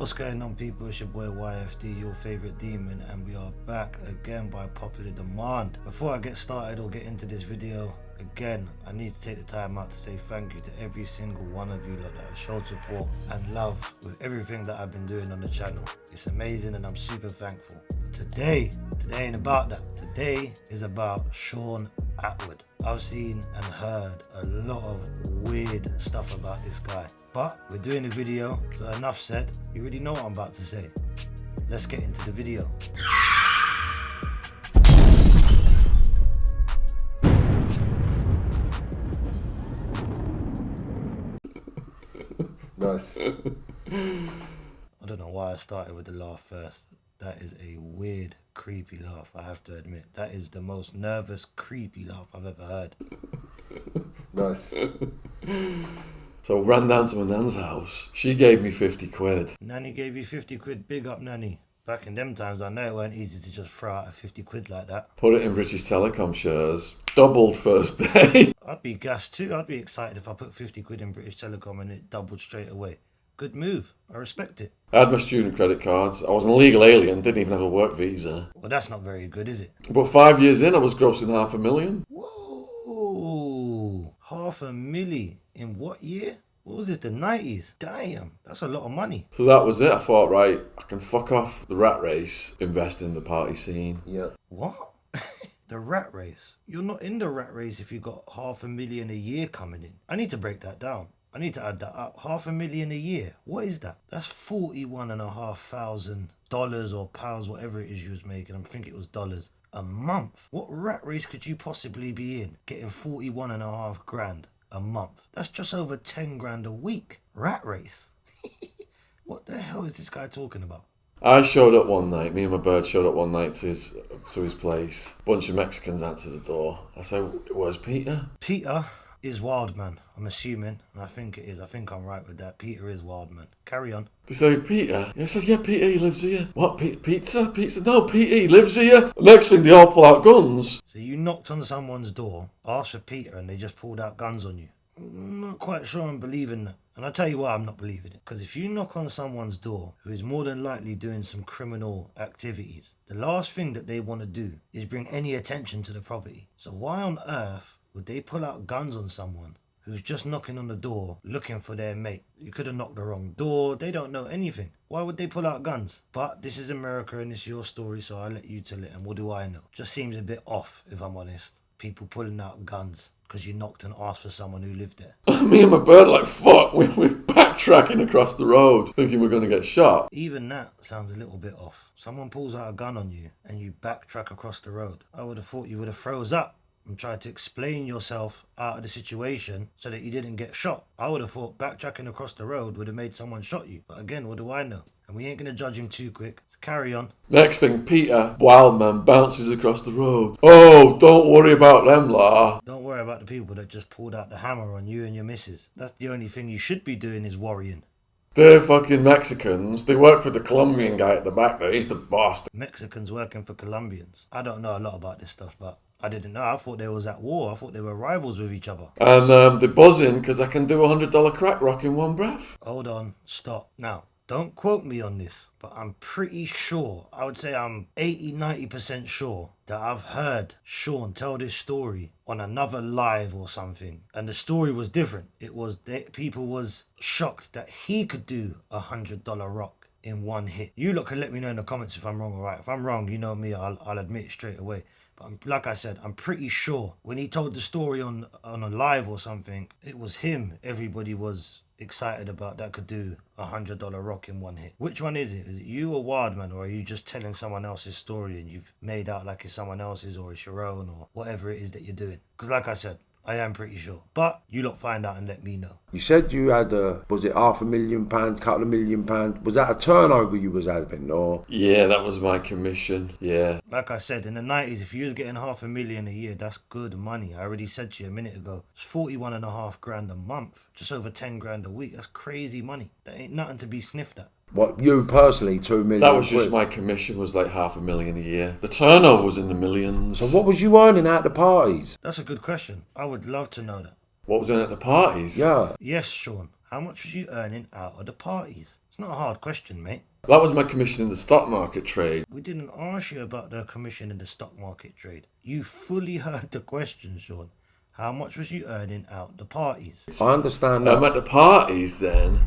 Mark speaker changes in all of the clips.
Speaker 1: What's going on, people? It's your boy YFD, your favorite demon, and we are back again by popular demand. Before I get started or get into this video, again, I need to take the time out to say thank you to every single one of you that have showed support and love with everything that I've been doing on the channel. It's amazing and I'm super thankful. But today ain't about that. Today is about Shaun Attwood. I've seen and heard a lot of weird stuff about this guy, but we're doing a video, so enough said. You already know what I'm about to say. Let's get into the video.
Speaker 2: Nice.
Speaker 1: I don't know why I started with the laugh first. That is a weird, creepy laugh, I have to admit. That is the most nervous, creepy laugh I've ever heard.
Speaker 2: Nice.
Speaker 3: So ran down to my nan's house. She gave me 50 quid.
Speaker 1: Nanny gave you 50 quid, big up Nanny. Back in them times, I know it weren't easy to just throw out a 50 quid like that.
Speaker 3: Put it in British Telecom shares. Doubled first day.
Speaker 1: I'd be gassed too. I'd be excited if I put 50 quid in British Telecom and it doubled straight away. Good move. I respect it.
Speaker 3: I had my student credit cards. I was an illegal alien, didn't even have a work visa.
Speaker 1: Well, that's not very good, is it?
Speaker 3: But 5 years in, I was grossing $500,000.
Speaker 1: Whoa. $500,000 in what year? What was this, the 90s? Damn, that's a lot of money.
Speaker 3: So that was it. I thought, right, I can fuck off the rat race, invest in the party scene.
Speaker 2: Yeah.
Speaker 1: What? The rat race? You're not in the rat race if you got $500,000 a year coming in. I need to break that down. I need to add that up. $500,000 a year. What is that? That's $41,500 or pounds, whatever it is you was making. I think it was dollars a month. What rat race could you possibly be in? Getting 41.5 grand a month. That's just over 10 grand a week. Rat race. What the hell is this guy talking about?
Speaker 3: I showed up one night, me and my bird showed up one night to his place. Bunch of Mexicans answered the door. I said, where's Peter?
Speaker 1: Peter is Wildman, I'm assuming, and I think it is. I think I'm right with that. Peter is Wildman. Carry on.
Speaker 3: They say, Peter? I said, yeah, Peter, he lives here. What, pizza? Pizza? No, Peter, he lives here. Next thing, they all pull out guns.
Speaker 1: So you knocked on someone's door, asked for Peter, and they just pulled out guns on you. I'm not quite sure I'm believing that. And I'll tell you why I'm not believing it. Because if you knock on someone's door who is more than likely doing some criminal activities, the last thing that they want to do is bring any attention to the property. So why on earth would they pull out guns on someone who's just knocking on the door looking for their mate? You could have knocked the wrong door. They don't know anything. Why would they pull out guns? But this is America and it's your story, so I'll let you tell it. And what do I know? Just seems a bit off, if I'm honest. People pulling out guns because you knocked and asked for someone who lived there.
Speaker 3: Me and my bird like, fuck, we're backtracking across the road thinking we're going to get shot.
Speaker 1: Even that sounds a little bit off. Someone pulls out a gun on you and you backtrack across the road. I would have thought you would have froze up and tried to explain yourself out of the situation so that you didn't get shot. I would have thought backtracking across the road would have made someone shot you. But again, what do I know? And we ain't going to judge him too quick. So carry on.
Speaker 3: Next thing, Peter, Wildman, bounces across the road. Oh, don't worry about them, la.
Speaker 1: Don't worry about the people that just pulled out the hammer on you and your missus. That's the only thing you should be doing is worrying.
Speaker 3: They're fucking Mexicans. They work for the Colombian guy at the back there. He's the boss.
Speaker 1: Mexicans working for Colombians. I don't know a lot about this stuff, but I didn't know. I thought they was at war. I thought they were rivals with each other.
Speaker 3: And they're buzzing because I can do $100 crack rock in one breath.
Speaker 1: Hold on. Stop. Now, don't quote me on this, but I'm pretty sure, I would say I'm 80-90% sure that I've heard Shaun tell this story on another live or something. And the story was different. It was that people was shocked that he could do $100 rock in one hit. You lot can let me know in the comments if I'm wrong or right. If I'm wrong, you know me, I'll admit it straight away. But like I said, I'm pretty sure when he told the story on a live or something, it was him everybody was excited about that could do $100 rock in one hit. Which one is it? Is it you or Wildman, or are you just telling someone else's story and you've made out like it's someone else's or it's your own or whatever it is that you're doing? Because like I said, I am pretty sure. But you lot find out and let me know.
Speaker 2: You said you had was it £500,000, couple of £1 million? Was that a turnover you was having, or?
Speaker 3: Yeah, that was my commission. Yeah.
Speaker 1: Like I said, in the 90s, if you was getting $500,000 a year, that's good money. I already said to you a minute ago, it's 41.5 grand a month, just over 10 grand a week. That's crazy money. That ain't nothing to be sniffed at.
Speaker 2: What, you personally, 2 million?
Speaker 3: That was just my commission was like $500,000 a year. The turnover was in the millions.
Speaker 2: So what was you earning at the parties?
Speaker 1: That's a good question. I would love to know that.
Speaker 3: What was in at the parties?
Speaker 2: Yeah.
Speaker 1: Yes, Shaun. how much was you earning out of the parties? It's not a hard question, mate.
Speaker 3: That was my commission in the stock market trade.
Speaker 1: We didn't ask you about the commission in the stock market trade. You fully heard the question, Shaun. How much was you earning out the parties?
Speaker 2: I understand that.
Speaker 3: I'm at the parties then.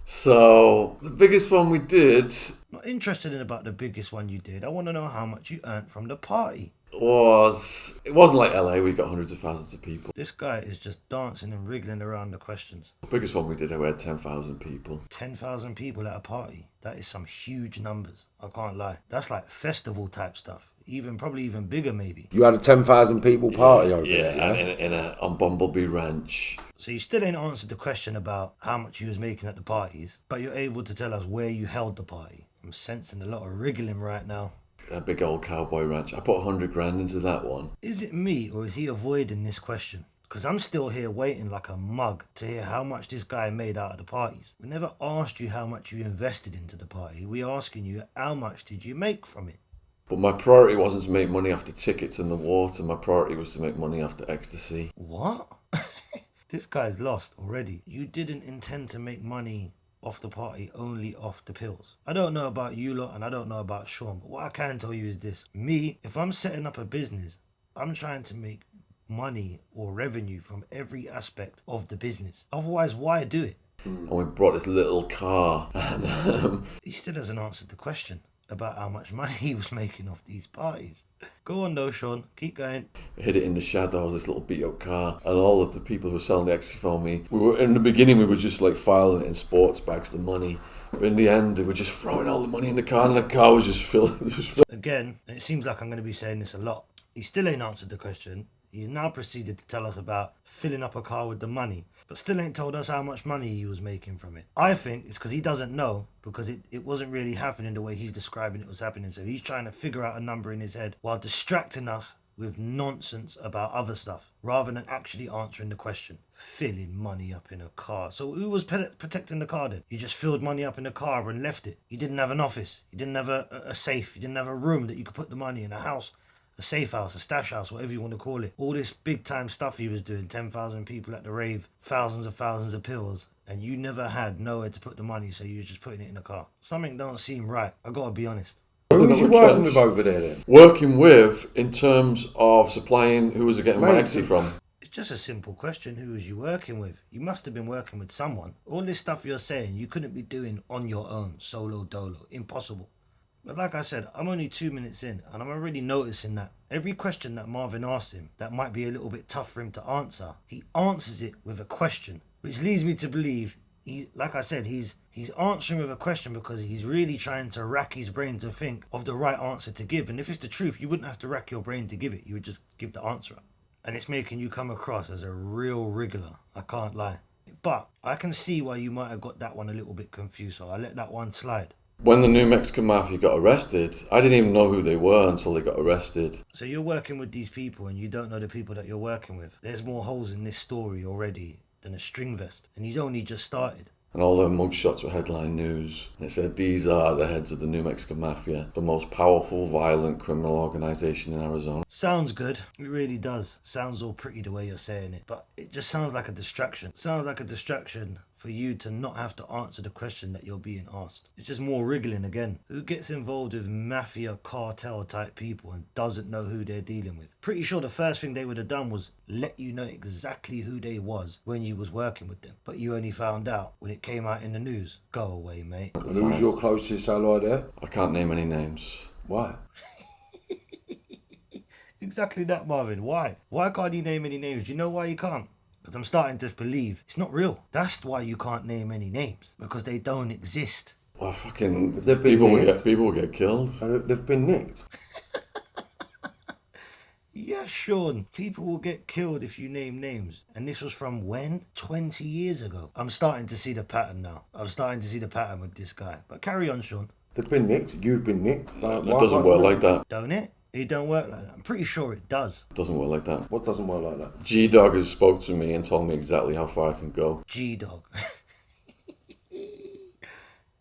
Speaker 3: So the biggest one we did
Speaker 1: Not interested in about the biggest one you did. I want to know how much you earned from the party.
Speaker 3: it wasn't like LA, we got hundreds of thousands of people.
Speaker 1: This guy is just dancing and wriggling around the questions.
Speaker 3: The biggest one we did, we had 10,000 people.
Speaker 1: 10,000 people at a party. That is some huge numbers. I can't lie. That's like festival type stuff. Probably even bigger maybe.
Speaker 2: You had a 10,000 people party over there,
Speaker 3: Yeah, on Bumblebee Ranch.
Speaker 1: So you still ain't answered the question about how much you was making at the parties, but you're able to tell us where you held the party. I'm sensing a lot of wriggling right now.
Speaker 3: A big old cowboy ranch. I put 100 grand into that one.
Speaker 1: Is it me or is he avoiding this question? Because I'm still here waiting like a mug to hear how much this guy made out of the parties. We never asked you how much you invested into the party. We asking you how much did you make from it?
Speaker 3: But my priority wasn't to make money after tickets and the water. My priority was to make money after ecstasy.
Speaker 1: What? This guy's lost already. You didn't intend to make money off the party, only off the pills. I don't know about you lot and I don't know about Shaun, but what I can tell you is this. Me, if I'm setting up a business, I'm trying to make money or revenue from every aspect of the business. Otherwise, why do it?
Speaker 3: And we brought this little car. And
Speaker 1: He still hasn't answered the question about how much money he was making off these parties. Go on though, Shaun. Keep going.
Speaker 3: hid it in the shadows, this little beat up car. And all of the people who were selling the ecstasy for me, in the beginning we were just like filing it in sports bags, the money. But in the end, they were just throwing all the money in the car, and the car was just filled.
Speaker 1: Again, and it seems like I'm going to be saying this a lot. He still ain't answered the question. He's now proceeded to tell us about filling up a car with the money, but still ain't told us how much money he was making from it. I think it's because he doesn't know, because it wasn't really happening the way he's describing it was happening. So he's trying to figure out a number in his head while distracting us with nonsense about other stuff, rather than actually answering the question. Filling money up in a car. So who was protecting the car then? You just filled money up in the car and left it. You didn't have an office. You didn't have a safe. You didn't have a room that you could put the money in, a house. A safe house, a stash house, whatever you want to call it. All this big time stuff he was doing, 10,000 people at the rave, thousands of pills, and you never had nowhere to put the money, so you were just putting it in a car. Something don't seem right. I gotta be honest.
Speaker 2: Who was you working with over there then?
Speaker 3: Working with, in terms of supplying, who was I getting my ecstasy from?
Speaker 1: It's just a simple question. Who was you working with? You must have been working with someone. All this stuff you're saying, you couldn't be doing on your own, solo dolo. Impossible. But like I said, I'm only 2 minutes in, and I'm already noticing that every question that Marvin asks him that might be a little bit tough for him to answer, he answers it with a question, which leads me to believe, he's answering with a question because he's really trying to rack his brain to think of the right answer to give. And if it's the truth, you wouldn't have to rack your brain to give it. You would just give the answer. And it's making you come across as a real wriggler. I can't lie. But I can see why you might have got that one a little bit confused, so I'll let that one slide.
Speaker 3: When the New Mexican Mafia got arrested, I didn't even know who they were until they got arrested.
Speaker 1: So you're working with these people and you don't know the people that you're working with. There's more holes in this story already than a string vest. And he's only just started.
Speaker 3: And all their mugshots were headline news. And it said, these are the heads of the New Mexican Mafia, the most powerful, violent criminal organization in Arizona.
Speaker 1: Sounds good. It really does. Sounds all pretty the way you're saying it. But it just sounds like a distraction. Sounds like a distraction for you to not have to answer the question that you're being asked. It's just more wriggling again. Who gets involved with mafia cartel type people and doesn't know who they're dealing with? Pretty sure the first thing they would have done was let you know exactly who they was when you was working with them. But you only found out when it came out in the news. Go away, mate.
Speaker 2: And who was your closest ally there?
Speaker 3: I can't name any names.
Speaker 2: Why?
Speaker 1: Exactly that, Marvin. Why? Why can't he name any names? You know why he can't? Because I'm starting to believe it's not real. That's why you can't name any names. Because they don't exist.
Speaker 3: Well, fucking
Speaker 2: They've been
Speaker 3: people will get killed.
Speaker 2: They've been nicked.
Speaker 1: Yeah, Shaun. People will get killed if you name names. And this was from when? 20 years ago. I'm starting to see the pattern now. I'm starting to see the pattern with this guy. But carry on, Shaun.
Speaker 2: They've been nicked. You've been nicked.
Speaker 3: It doesn't work like that.
Speaker 1: Don't it? It don't work like that. I'm pretty sure it does.
Speaker 3: It doesn't work like that.
Speaker 2: What doesn't work like that?
Speaker 3: G-Dog has spoke to me and told me exactly how far I can go.
Speaker 1: G-Dog.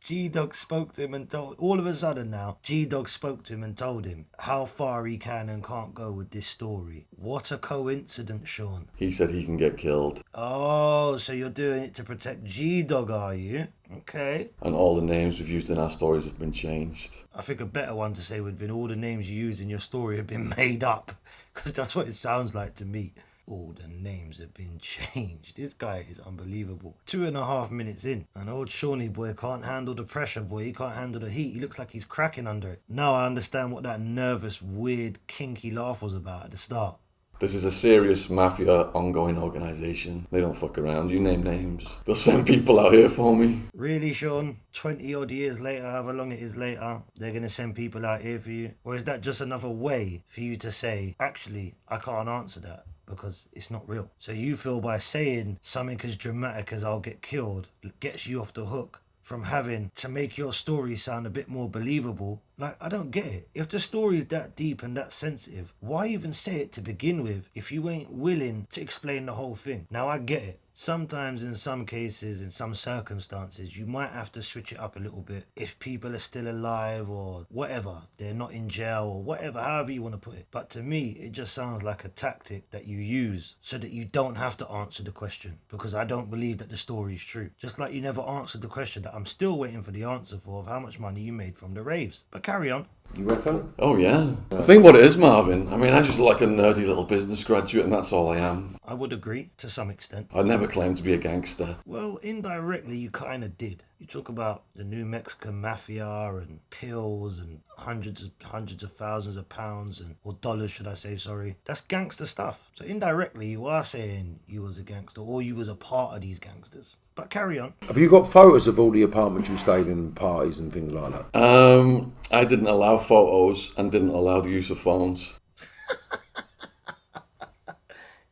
Speaker 1: G-Dog spoke to him and told... All of a sudden now, G-Dog spoke to him and told him how far he can and can't go with this story. What a coincidence, Shaun.
Speaker 3: He said he can get killed.
Speaker 1: Oh, so you're doing it to protect G-Dog, are you? Okay.
Speaker 3: And all the names we've used in our stories have been changed.
Speaker 1: I think a better one to say would have been all the names you used in your story have been made up. Because that's what it sounds like to me. All the names have been changed. This guy is unbelievable. 2.5 minutes in, and old Shawnee boy can't handle the pressure, boy. He can't handle the heat. He looks like he's cracking under it. Now I understand what that nervous, weird, kinky laugh was about at the start.
Speaker 3: This is a serious mafia ongoing organisation. They don't fuck around. You name names. They'll send people out here for me.
Speaker 1: Really, Shaun? 20 odd years later, however long it is later, they're going to send people out here for you? Or is that just another way for you to say, actually, I can't answer that because it's not real? So you feel by saying something as dramatic as I'll get killed gets you off the hook from having to make your story sound a bit more believable. Like, I don't get it. If the story is that deep and that sensitive, why even say it to begin with if you ain't willing to explain the whole thing? Now, I get it. Sometimes, in some cases, in some circumstances, you might have to switch it up a little bit. If people are still alive or whatever, they're not in jail or whatever, however you want to put it. But to me, it just sounds like a tactic that you use so that you don't have to answer the question. Because I don't believe that the story is true. Just like you never answered the question that I'm still waiting for the answer for of how much money you made from the raves. But carry on.
Speaker 2: You reckon?
Speaker 3: Oh, yeah. I think what it is, Marvin, I mean, I just look like a nerdy little business graduate, and that's all I am.
Speaker 1: I would agree, to some extent.
Speaker 3: I never claimed to be a gangster.
Speaker 1: Well, indirectly, you kind of did. You talk about the New Mexican mafia and pills and hundreds of thousands of pounds or dollars, should I say, sorry. That's gangster stuff. So indirectly, you are saying you was a gangster or you was a part of these gangsters. But carry on.
Speaker 2: Have you got photos of all the apartments you stayed in, parties and things like that?
Speaker 3: I didn't allow photos and didn't allow the use of phones.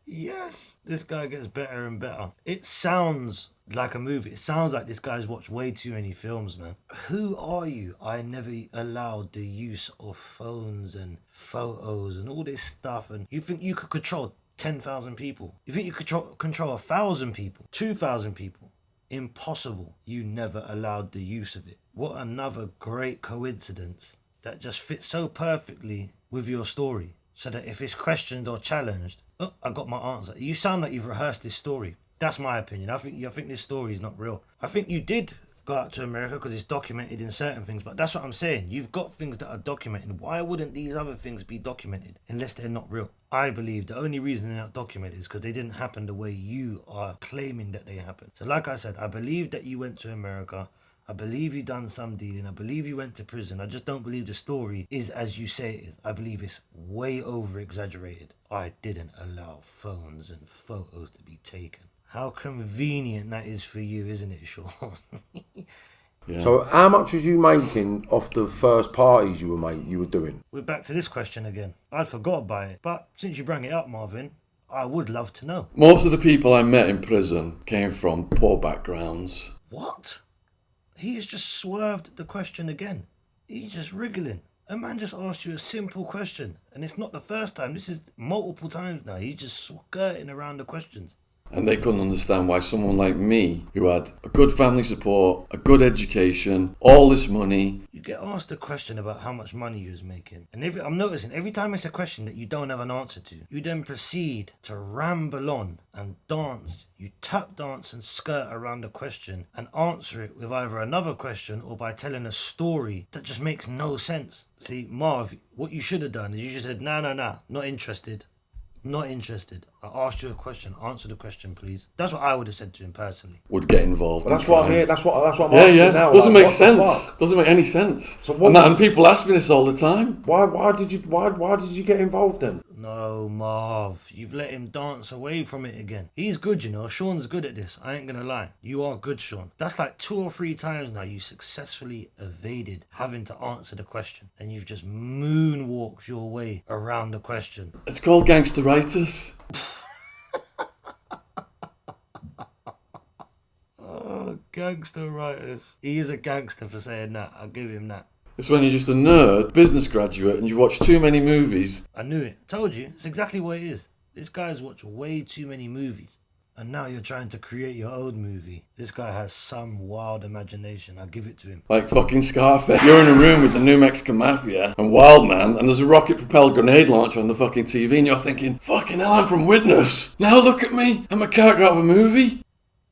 Speaker 1: Yes, this guy gets better and better. It sounds like a movie. It sounds like this guy's watched way too many films, man. Who are you? I never allowed the use of phones and photos and all this stuff. And you think you could control 10,000 people? You think you could control 1,000 people? 2,000 people? Impossible. You never allowed the use of it. What another great coincidence that just fits so perfectly with your story. So that if it's questioned or challenged, oh, I got my answer. You sound like you've rehearsed this story. That's my opinion. I think this story is not real. I think you did go out to America because it's documented in certain things, but that's what I'm saying. You've got things that are documented. Why wouldn't these other things be documented unless they're not real? I believe the only reason they're not documented is because they didn't happen the way you are claiming that they happened. So like I said, I believe that you went to America. I believe you done some dealing. I believe you went to prison. I just don't believe the story is as you say it is. I believe it's way over exaggerated. I didn't allow phones and photos to be taken. How convenient that is for you, isn't it, Shaun?
Speaker 3: Yeah.
Speaker 2: So how much was you making off the first parties you were doing?
Speaker 1: We're back to this question again. I'd forgot about it. But since you bring it up, Marvin, I would love to know.
Speaker 3: Most of the people I met in prison came from poor backgrounds.
Speaker 1: What? He's just swerved the question again. He's just wriggling. A man just asked you a simple question. And it's not the first time. This is multiple times now. He's just skirting around the questions.
Speaker 3: And they couldn't understand why someone like me, who had a good family support, a good education, all this money...
Speaker 1: You get asked a question about how much money you was making. And I'm noticing every time it's a question that you don't have an answer to, you then proceed to ramble on and dance. You tap dance and skirt around the question and answer it with either another question or by telling a story that just makes no sense. See, Marv, what you should have done is you just said, nah, not interested. Not interested. I asked you a question. Answer the question, please. That's what I would have said to him personally.
Speaker 3: Would get involved.
Speaker 2: Well, that's what I'm here. That's what I'm
Speaker 3: yeah,
Speaker 2: asking
Speaker 3: yeah.
Speaker 2: now.
Speaker 3: Doesn't
Speaker 2: like,
Speaker 3: make sense. Doesn't make any sense.
Speaker 2: So what,
Speaker 3: and people ask me this all the time.
Speaker 2: Why did you get involved then?
Speaker 1: No, Marv. You've let him dance away from it again. He's good, you know. Shaun's good at this. I ain't gonna lie. You are good, Shaun. That's like 2 or 3 times now you successfully evaded having to answer the question. And you've just moonwalked your way around the question.
Speaker 3: It's called gangsteritis.
Speaker 1: Oh, gangster writers. He is a gangster for saying that. I'll give him that.
Speaker 3: It's when you're just a nerd, business graduate, and you've watched too many movies.
Speaker 1: I knew it. Told you. It's exactly what it is. This guy's watched way too many movies. And now you're trying to create your own movie. This guy has some wild imagination. I'll give it to him.
Speaker 3: Like fucking Scarface. You're in a room with the New Mexican Mafia and Wildman, and there's a rocket-propelled grenade launcher on the fucking TV, and you're thinking, fucking hell, I'm from Witness. Now look at me. I'm a character out of a movie.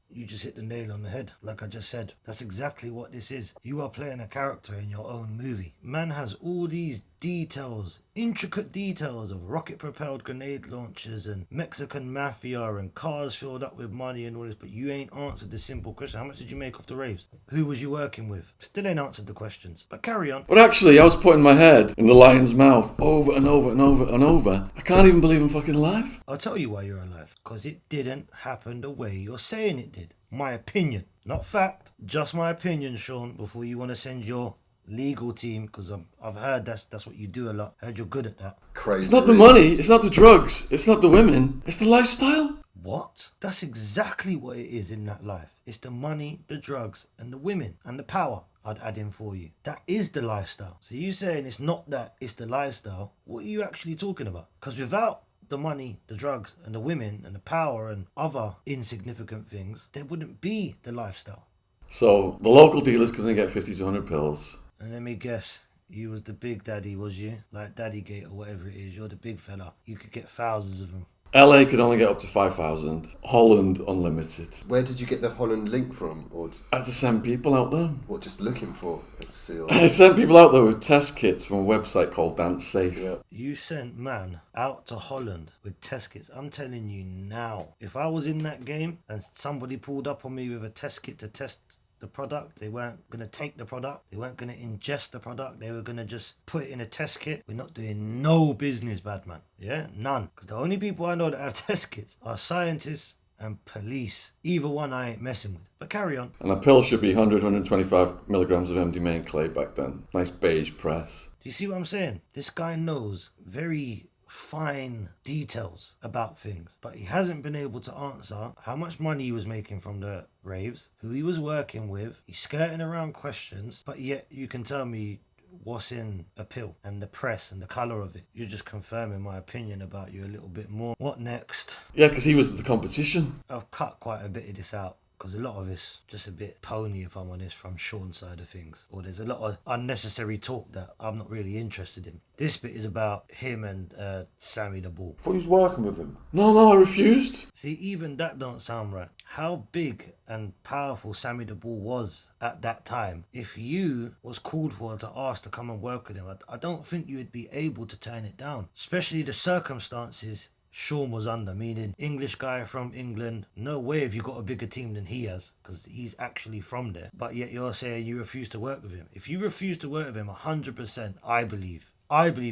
Speaker 1: You just hit the nail on the head, like I just said. That's exactly what this is. You are playing a character in your own movie. Man has all these details, intricate details of rocket-propelled grenade launchers and Mexican mafia and cars filled up with money and all this, but you ain't answered the simple question. How much did you make off the raves? Who was you working with? Still ain't answered the questions, but carry on.
Speaker 3: But actually, I was putting my head in the lion's mouth over and over and over and over. I can't even believe I'm fucking alive.
Speaker 1: I'll tell you why you're alive. Because it didn't happen the way you're saying it did. My opinion. Not fact. Just my opinion, Shaun, before you want to send your legal team, because I've heard that's what you do a lot. Heard you're good at that.
Speaker 2: Crazy.
Speaker 3: It's not the money, it's not the drugs, it's not the women, it's the lifestyle.
Speaker 1: What? That's exactly what it is in that life. It's the money, the drugs, and the women, and the power. I'd add in for you. That is the lifestyle. So you saying it's not that, it's the lifestyle. What are you actually talking about? Because without the money, the drugs, and the women, and the power, and other insignificant things, there wouldn't be the lifestyle.
Speaker 3: So the local dealer's going to get 50 to 100 pills.
Speaker 1: And let me guess, you was the big daddy, was you? Like Daddy Gate or whatever it is. You're the big fella. You could get thousands of them.
Speaker 3: LA could only get up to 5,000. Holland, unlimited.
Speaker 4: Where did you get the Holland link from? Or
Speaker 3: I had to send people out there.
Speaker 4: what, just looking for a seal?
Speaker 3: I sent people out there with test kits from a website called Dance Safe.
Speaker 4: Yeah.
Speaker 1: You sent man out to Holland with test kits. I'm telling you now, if I was in that game and somebody pulled up on me with a test kit to test the product, they weren't going to take the product, they weren't going to ingest the product, they were going to just put it in a test kit. We're not doing no business, bad man. Yeah, none. Because the only people I know that have test kits are scientists and police. Either one I ain't messing with. But carry on.
Speaker 3: And a pill should be 100, 125 milligrams of MDMA and clay back then. Nice beige press.
Speaker 1: Do you see what I'm saying? This guy knows very fine details about things, but he hasn't been able to answer how much money he was making from the raves, who he was working with. He's skirting around questions, but yet you can tell me what's in a pill and the press and the colour of it. You're just confirming my opinion about you a little bit more. What next?
Speaker 3: Yeah, because he was the competition.
Speaker 1: I've cut quite a bit of this out, because a lot of it's just a bit pony, if I'm honest, from Shaun's side of things. Or there's a lot of unnecessary talk that I'm not really interested in. This bit is about him and Sammy the Bull.
Speaker 2: I thought he was working with him.
Speaker 3: No, I refused.
Speaker 1: See, even that don't sound right. How big and powerful Sammy the Bull was at that time. If you was called for to ask to come and work with him, I don't think you would be able to turn it down. Especially the circumstances Shaun was under, meaning English guy from England. No way have you got a bigger team than he has, because he's actually from there. But yet you're saying you refuse to work with him. If you refuse to work with him, 100%, I believe,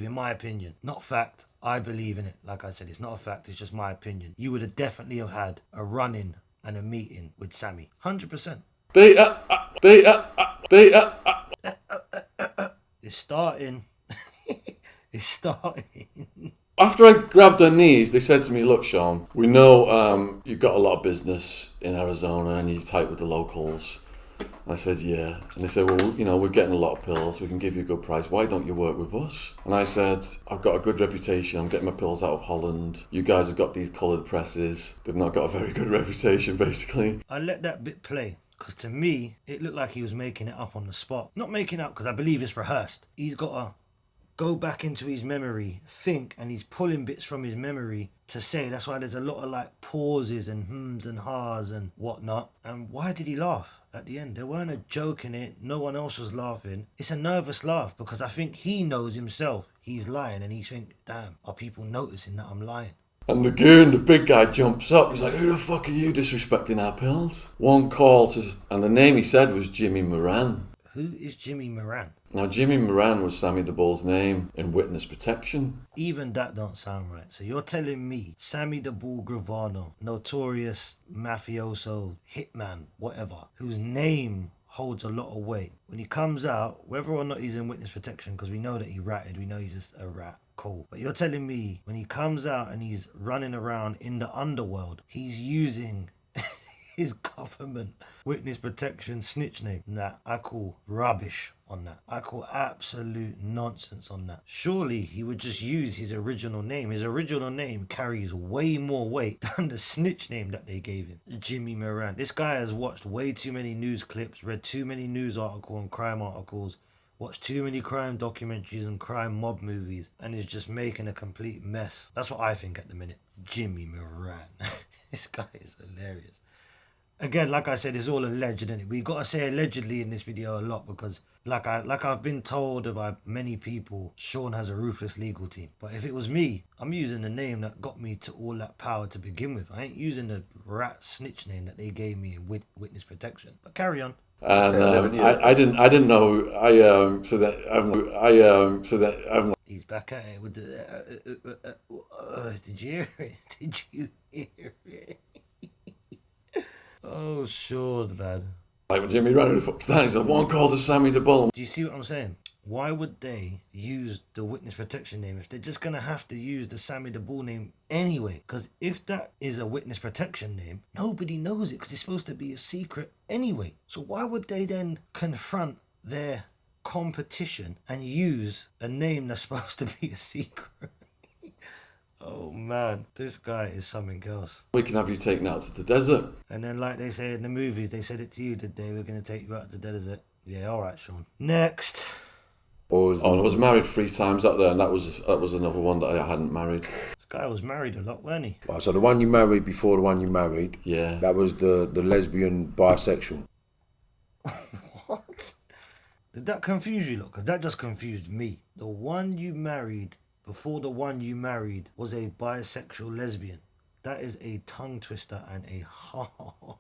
Speaker 1: in my opinion, not fact, I believe in it. Like I said, it's not a fact, it's just my opinion. You would have definitely have had a run-in and a meeting with Sammy. 100%. It's starting. It's starting.
Speaker 3: After I grabbed their knees, they said to me, look, Shaun, we know you've got a lot of business in Arizona and you're tight with the locals. And I said, yeah. And they said, well, you know, we're getting a lot of pills. We can give you a good price. Why don't you work with us? And I said, I've got a good reputation. I'm getting my pills out of Holland. You guys have got these coloured presses. They've not got a very good reputation, basically.
Speaker 1: I let that bit play, because to me, it looked like he was making it up on the spot. Not making up, because I believe it's rehearsed. He's got to go back into his memory, think, and he's pulling bits from his memory to say. That's why there's a lot of like pauses and hms and ha's and whatnot. And why did he laugh at the end? There weren't a joke in it. No one else was laughing. It's a nervous laugh, because I think he knows himself he's lying, and he's thinking, damn, are people noticing that I'm lying?
Speaker 3: And the goon, the big guy, jumps up. He's like, who the fuck are you disrespecting our pills? One call says, and the name he said was Jimmy Moran.
Speaker 1: Who is Jimmy Moran?
Speaker 3: Now, Jimmy Moran was Sammy the Bull's name in witness protection.
Speaker 1: Even that don't sound right. So you're telling me Sammy the Bull Gravano, notorious mafioso, hitman, whatever, whose name holds a lot of weight, when he comes out, whether or not he's in witness protection, because we know that he ratted, we know he's just a rat, cool. But you're telling me when he comes out and he's running around in the underworld, he's using his government witness protection snitch name. Nah, I call rubbish on that. I call absolute nonsense on that. Surely he would just use his original name. His original name carries way more weight than the snitch name that they gave him. Jimmy Moran. This guy has watched way too many news clips, read too many news articles and crime articles, watched too many crime documentaries and crime mob movies, and is just making a complete mess. That's what I think at the minute. Jimmy Moran. This guy is hilarious. Again, like I said, it's all alleged, isn't it? We got to say allegedly in this video a lot because, like I've been told by many people, Shaun has a ruthless legal team. But if it was me, I'm using the name that got me to all that power to begin with. I ain't using the rat snitch name that they gave me in witness protection. But carry on.
Speaker 3: And
Speaker 4: Okay, 11 years.
Speaker 3: I didn't know. So that I've.
Speaker 1: He's back at it with the. Did you hear it? Did you hear it? Oh, sure, man.
Speaker 3: Like when Jimmy ran, who the fuck's that? He's like, one calls a Sammy the Bull.
Speaker 1: Do you see what I'm saying? Why would they use the witness protection name if they're just going to have to use the Sammy the Bull name anyway? Because if that is a witness protection name, nobody knows it because it's supposed to be a secret anyway. So why would they then confront their competition and use a name that's supposed to be a secret? Oh man, this guy is something else.
Speaker 3: We can have you taken out to the desert.
Speaker 1: And then like they say in the movies, they said it to you, did they? We're going to take you out to the desert. Yeah, alright, Shaun. Next.
Speaker 2: Or
Speaker 3: I was married 3 times out there, and that was another one that I hadn't married.
Speaker 1: This guy was married a lot, weren't he?
Speaker 2: right, so the one you married before the one you married,
Speaker 3: Yeah.
Speaker 2: that was the lesbian bisexual.
Speaker 1: What? Did that confuse you, look? Because that just confused me. The one you married before the one you married was a bisexual lesbian. That is a tongue twister and a half.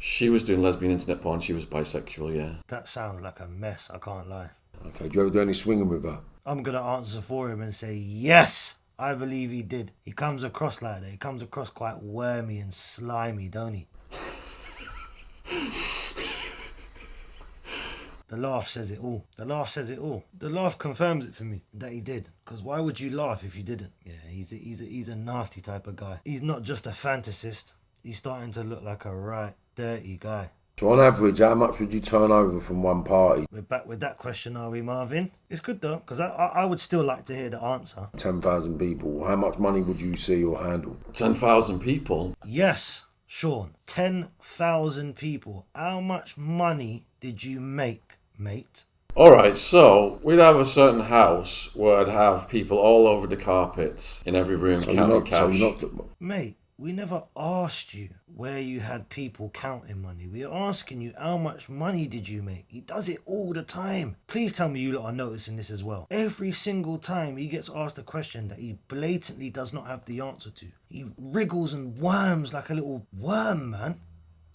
Speaker 3: She was doing lesbian internet porn. She was bisexual, yeah.
Speaker 1: That sounds like a mess, I can't lie.
Speaker 2: Okay, do you ever do any swinging with her?
Speaker 1: I'm going to answer for him and say, yes, I believe he did. He comes across like that. He comes across quite wormy and slimy, don't he? The laugh says it all. The laugh says it all. The laugh confirms it for me that he did. Because why would you laugh if you didn't? Yeah, he's a nasty type of guy. He's not just a fantasist. He's starting to look like a right dirty guy.
Speaker 2: So on average, how much would you turn over from one party?
Speaker 1: We're back with that question, are we, Marvin? It's good though, because I would still like to hear the answer.
Speaker 2: 10,000 people. How much money would you see or handle?
Speaker 3: 10,000 people.
Speaker 1: Yes, Shaun. 10,000 people. How much money did you make, mate?
Speaker 3: Alright, so we'd have a certain house where I'd have people all over the carpets in every room counting cash.
Speaker 1: Mate, we never asked you where you had people counting money. We're asking you how much money did you make. He does it all the time. Please tell me you lot are noticing this as well. Every single time he gets asked a question that he blatantly does not have the answer to, he wriggles and worms like a little worm, man.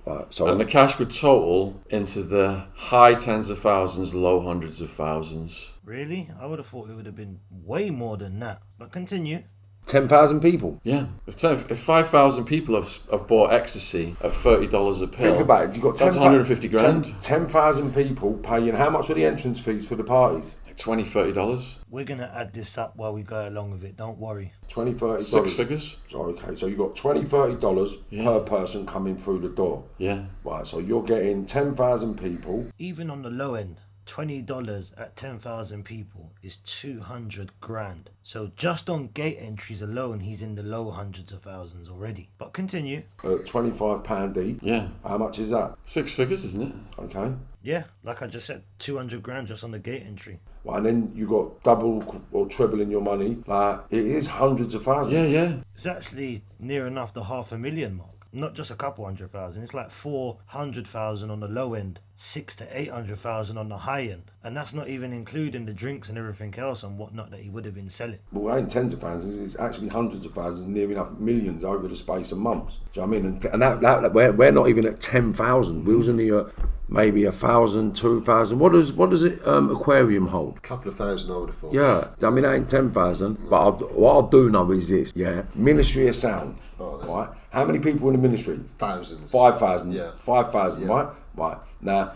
Speaker 2: Right, so
Speaker 3: And the cash would total into the high tens of thousands, low hundreds of thousands.
Speaker 1: Really? I would have thought it would have been way more than that. But continue.
Speaker 2: 10,000 people.
Speaker 3: Yeah. If 5,000 people have bought ecstasy at $30 a pill,
Speaker 2: Think about it. You've got
Speaker 3: that's 150 grand.
Speaker 2: 10,000 people paying. How much were the entrance fees for the parties?
Speaker 3: Like $20, $30.
Speaker 1: We're going to add this up while we go along with it. Don't worry.
Speaker 2: $20, $30.
Speaker 3: 6 figures.
Speaker 2: Okay, so you got $20, $30 per person coming through the door.
Speaker 3: Yeah.
Speaker 2: Right, so you're getting 10,000 people.
Speaker 1: Even on the low end, $20 at 10,000 people is 200 grand. So just on gate entries alone, he's in the low hundreds of thousands already. But continue.
Speaker 2: At £25 each.
Speaker 3: Yeah.
Speaker 2: How much is that?
Speaker 3: 6 figures, isn't it?
Speaker 2: Okay.
Speaker 1: Yeah, like I just said, 200 grand just on the gate entry.
Speaker 2: Well, and then you got double or treble in your money. Like, it is hundreds of thousands.
Speaker 3: Yeah, yeah.
Speaker 1: It's actually near enough the 500,000 mark. Not just a couple 100,000. It's like 400,000 on the low end, 600,000 to 800,000 on the high end, and that's not even including the drinks and everything else and whatnot that he would have been selling.
Speaker 2: Well, it ain't tens of thousands, it's actually hundreds of thousands, near enough millions over the space of months. Do you know what I mean? And that we're not even at 10,000. We was only at maybe 1,000, 2,000. What does it aquarium hold?
Speaker 4: A couple of thousand, I would have thought.
Speaker 2: Yeah, I mean, that ain't 10,000. But what I do know is this, yeah, Ministry of Sound, right? How many people in the ministry?
Speaker 4: Thousands.
Speaker 2: 5,000.
Speaker 4: Yeah.
Speaker 2: 5,000,
Speaker 4: Yeah.
Speaker 2: right? Right. Now,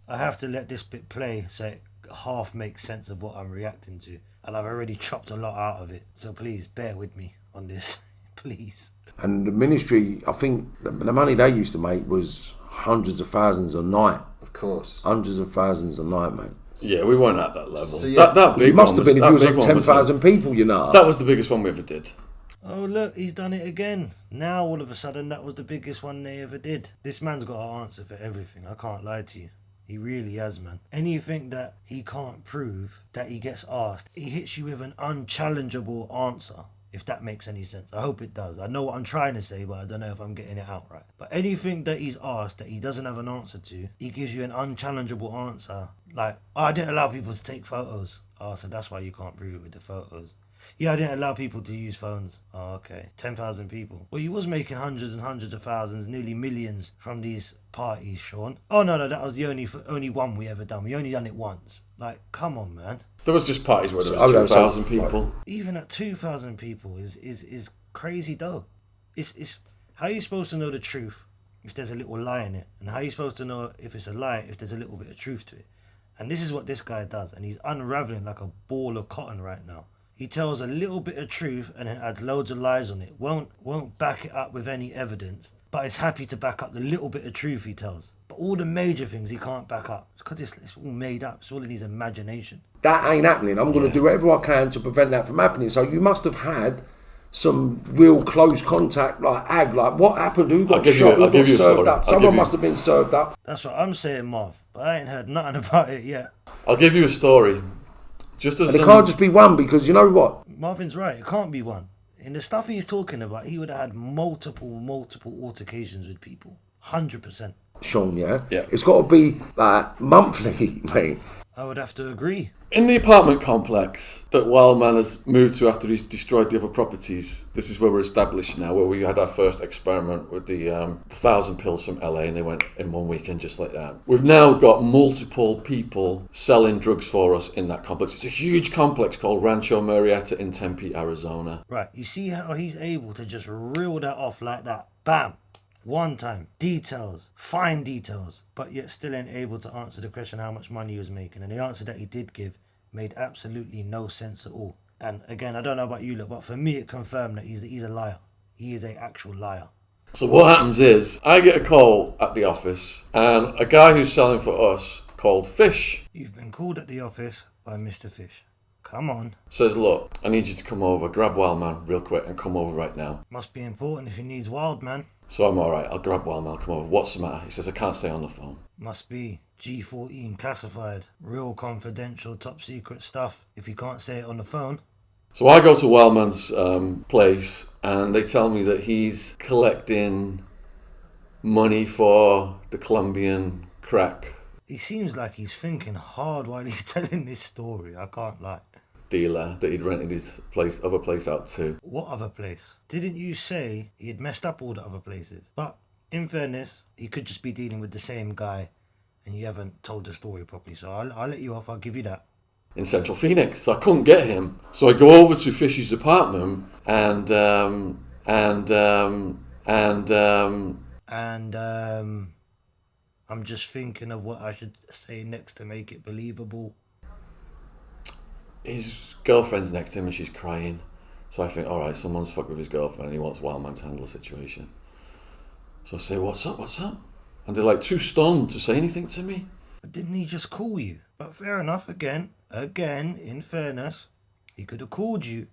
Speaker 1: I have to let this bit play so it half makes sense of what I'm reacting to, and I've already chopped a lot out of it, so please bear with me on this. Please.
Speaker 2: And the ministry, I think the money they used to make was hundreds of thousands a night.
Speaker 4: Of course.
Speaker 2: Hundreds of thousands a night, mate.
Speaker 3: Yeah, we weren't at that level.
Speaker 4: So, yeah.
Speaker 3: That big
Speaker 2: You must
Speaker 3: one
Speaker 2: have been, if
Speaker 3: that
Speaker 2: you was
Speaker 3: big
Speaker 2: at
Speaker 3: one
Speaker 2: 10,000 people, you know.
Speaker 3: That was the biggest one we ever did.
Speaker 1: Oh, look, he's done it again. Now, all of a sudden, that was the biggest one they ever did. This man's got an answer for everything. I can't lie to you. He really has, man. Anything that he can't prove, that he gets asked, he hits you with an unchallengeable answer, if that makes any sense. I hope it does. I know what I'm trying to say, but I don't know if I'm getting it out right. But anything that he's asked that he doesn't have an answer to, he gives you an unchallengeable answer. Like, oh, I didn't allow people to take photos. Oh, so that's why you can't prove it with the photos. Yeah, I didn't allow people to use phones. Oh, okay. 10,000 people. Well, you was making hundreds and hundreds of thousands, nearly millions from these parties, Shaun. Oh, no, that was the only one we ever done. We only done it once. Like, come on, man.
Speaker 3: There was just parties where there was 2,000 people.
Speaker 1: Even at 2,000 people is crazy though. It's how are you supposed to know the truth if there's a little lie in it? And how are you supposed to know if it's a lie if there's a little bit of truth to it? And this is what this guy does. And he's unraveling like a ball of cotton right now. He tells a little bit of truth and then adds loads of lies on it. Won't back it up with any evidence, but is happy to back up the little bit of truth he tells. But all the major things he can't back up. It's because it's all made up. It's all in his imagination.
Speaker 2: That ain't happening. I'm going to do whatever I can to prevent that from happening. So you must have had some real close contact, like what happened? Who got shot? Who got served up? Someone must have been served up.
Speaker 1: That's what I'm saying, Marv. But I ain't heard nothing about it yet.
Speaker 3: I'll give you a story. Just as
Speaker 2: and it can't just be one, because you know what?
Speaker 1: Marvin's right. It can't be one. In the stuff he's talking about, he would have had multiple altercations with people. 100%.
Speaker 2: Shaun, yeah?
Speaker 3: Yeah.
Speaker 2: It's got to be monthly, mate.
Speaker 1: I would have to agree.
Speaker 3: In the apartment complex that Wildman has moved to after he's destroyed the other properties, this is where we're established now, where we had our first experiment with the 1,000 pills from LA, and they went in one weekend just like that. We've now got multiple people selling drugs for us in that complex. It's a huge complex called Rancho Murrieta in Tempe, Arizona.
Speaker 1: Right, you see how he's able to just reel that off like that? Bam! One time, details, fine details, but yet still ain't able to answer the question how much money he was making. And the answer that he did give made absolutely no sense at all. And again, I don't know about you, look, but for me it confirmed that he's a liar. He is an actual liar.
Speaker 3: So what happens is, I get a call at the office, and a guy who's selling for us, called Fish,
Speaker 1: You've been called at the office by Mr. Fish. Come on.
Speaker 3: says, look, I need you to come over, grab Wildman real quick and come over right now.
Speaker 1: Must be important if he needs wild, man.
Speaker 3: So I'm alright, I'll grab Wildman, I'll come over. What's the matter? He says, I can't stay on the phone.
Speaker 1: Must be G14 classified, real confidential, top secret stuff if you can't say it on the phone.
Speaker 3: So I go to Wildman's place, and they tell me that he's collecting money for the Colombian crack
Speaker 1: He seems like he's thinking hard while he's telling this story, I can't lie.
Speaker 3: dealer that he'd rented his other place out to.
Speaker 1: What other place? Didn't you say he had messed up all the other places? But in fairness, he could just be dealing with the same guy and you haven't told the story properly. So I'll let you off, I'll give you that.
Speaker 3: In Central Phoenix, so I couldn't get him. So I go over to Fish's apartment and
Speaker 1: I'm just thinking of what I should say next to make it believable.
Speaker 3: his girlfriend's next to him and she's crying. So I think, all right, someone's fucked with his girlfriend and he wants Wildman to handle the situation. So I say, what's up? And they're like too stunned to say anything to me.
Speaker 1: But didn't he just call you? But fair enough, again, in fairness, he could have called you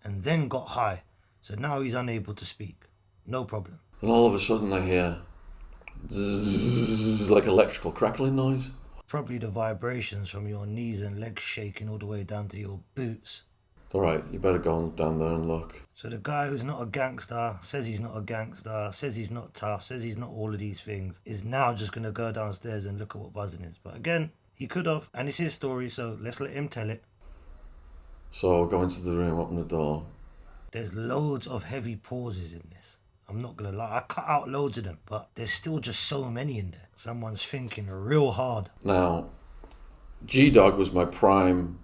Speaker 1: and then got high. So now he's unable to speak. No problem.
Speaker 3: Then all of a sudden I hear zzz, like electrical crackling noise.
Speaker 1: Probably the vibrations from your knees and legs shaking all the way down to your boots.
Speaker 3: All right, you better go on down there and look.
Speaker 1: So the guy who's not a gangster, says he's not a gangster, says he's not tough, says he's not all of these things, is now just going to go downstairs and look at what buzzing is. But again, he could have, and it's his story, so let's let him tell it.
Speaker 3: So I go into the room, open the door.
Speaker 1: There's loads of heavy pauses in this. I'm not going to lie, I cut out loads of them, but there's still just so many in there. Someone's thinking real hard.
Speaker 3: Now, G-Dog was my prime.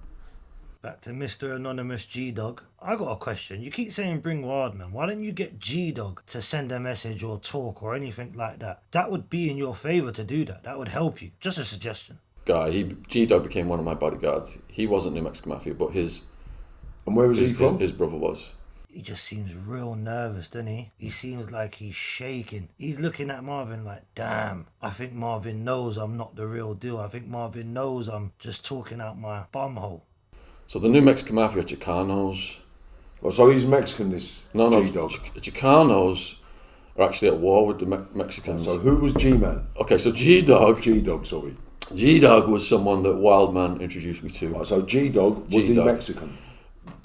Speaker 1: Back to Mr. Anonymous G-Dog. I got a question. You keep saying bring Wildman. Why don't you get G-Dog to send a message or talk or anything like that? That would be in your favour to do that. That would help you. Just a suggestion.
Speaker 3: G-Dog became one of my bodyguards. He wasn't New Mexico Mafia, but his...
Speaker 2: And where was he from?
Speaker 3: His brother was.
Speaker 1: He just seems real nervous, doesn't he? He seems like he's shaking. He's looking at Marvin like, damn, I think Marvin knows I'm not the real deal. I think Marvin knows I'm just talking out my bumhole.
Speaker 3: So the New Mexican Mafia, Chicanos.
Speaker 2: Well, so he's Mexican, this
Speaker 3: No,
Speaker 2: G-Dog.
Speaker 3: Chicanos are actually at war with the Mexicans.
Speaker 2: So who was G-Man?
Speaker 3: Okay, so G-Dog.
Speaker 2: G-Dog, sorry.
Speaker 3: G-Dog was someone that Wildman introduced me to.
Speaker 2: Right, so G-Dog, was he
Speaker 3: G-Dog.
Speaker 2: Mexican?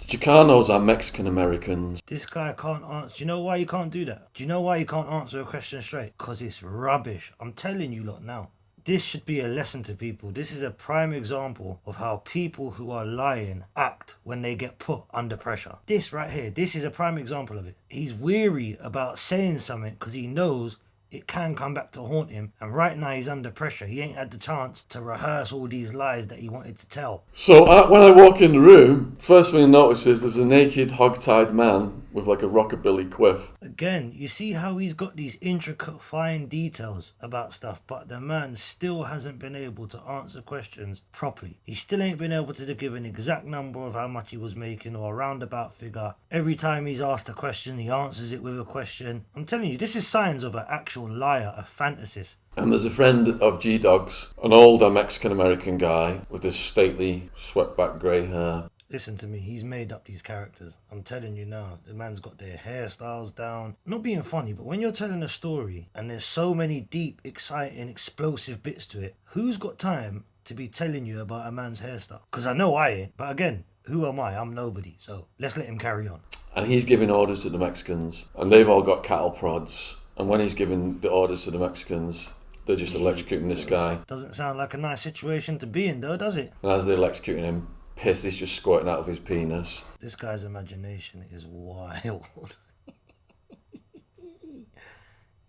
Speaker 3: Chicanos are Mexican Americans.
Speaker 1: This guy can't answer. Do you know why you can't do that? Do you know why you can't answer a question straight? Because it's rubbish. I'm telling you lot now. This should be a lesson to people. This is a prime example of how people who are lying act when they get put under pressure. This right here, this is a prime example of it. He's weary about saying something because he knows it can come back to haunt him. And right now he's under pressure. He ain't had the chance to rehearse all these lies that he wanted to tell.
Speaker 3: So when I walk in the room, first thing I notice is there's a naked, hog-tied man with like a rockabilly quiff.
Speaker 1: Again, you see how he's got these intricate fine details about stuff, but the man still hasn't been able to answer questions properly. He still ain't been able to give an exact number of how much he was making or a roundabout figure. Every time he's asked a question, he answers it with a question. I'm telling you, this is signs of an actual liar, a fantasist.
Speaker 3: And there's a friend of G-Dog's, an older Mexican-American guy with this stately, swept-back grey hair.
Speaker 1: Listen to me, he's made up these characters. I'm telling you now, the man's got their hairstyles down. Not being funny, but when you're telling a story and there's so many deep, exciting, explosive bits to it, who's got time to be telling you about a man's hairstyle? Because I know I ain't. But again, who am I? I'm nobody. So let's let him carry on.
Speaker 3: And he's giving orders to the Mexicans, and they've all got cattle prods. And when he's giving the orders to the Mexicans, they're just electrocuting this guy.
Speaker 1: Doesn't sound like a nice situation to be in though, does it?
Speaker 3: And as they're electrocuting him, piss is just squirting out of his penis.
Speaker 1: This guy's imagination is wild.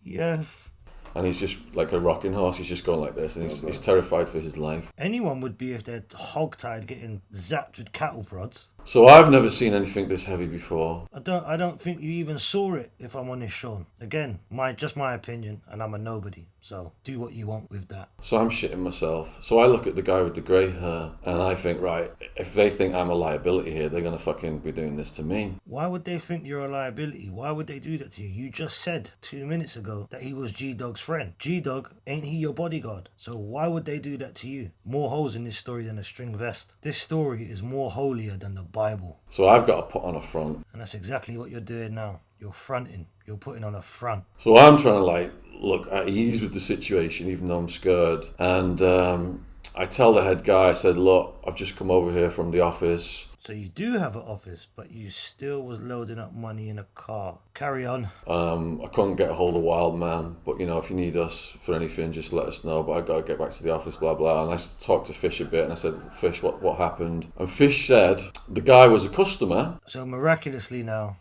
Speaker 1: Yes.
Speaker 3: And he's just like a rocking horse. He's just going like this, and he's terrified for his life.
Speaker 1: Anyone would be if they're hog-tied getting zapped with cattle prods.
Speaker 3: So I've never seen anything this heavy before.
Speaker 1: I don't think you even saw it, if I'm honest, Shaun. Again, just my opinion, and I'm a nobody. So do what you want with that.
Speaker 3: So I'm shitting myself. So I look at the guy with the grey hair, and I think, right, if they think I'm a liability here, they're going to fucking be doing this to me.
Speaker 1: Why would they think you're a liability? Why would they do that to you? You just said 2 minutes ago that he was G-Dog's friend. G-Dog, ain't he your bodyguard? So why would they do that to you? More holes in this story than a string vest. This story is more holier than the Bible.
Speaker 3: So I've got to put on a front.
Speaker 1: And that's exactly what you're doing now. You're fronting. You're putting on a front.
Speaker 3: So I'm trying to look at ease with the situation, even though I'm scared. And I tell the head guy, I said, look, I've just come over here from the office.
Speaker 1: So you do have an office, but you still was loading up money in a car. Carry on.
Speaker 3: I couldn't get a hold of Wildman, but if you need us for anything, just let us know. But I got to get back to the office, blah blah. And I talked to Fish a bit, and I said, Fish, what happened? And Fish said the guy was a customer.
Speaker 1: So miraculously now,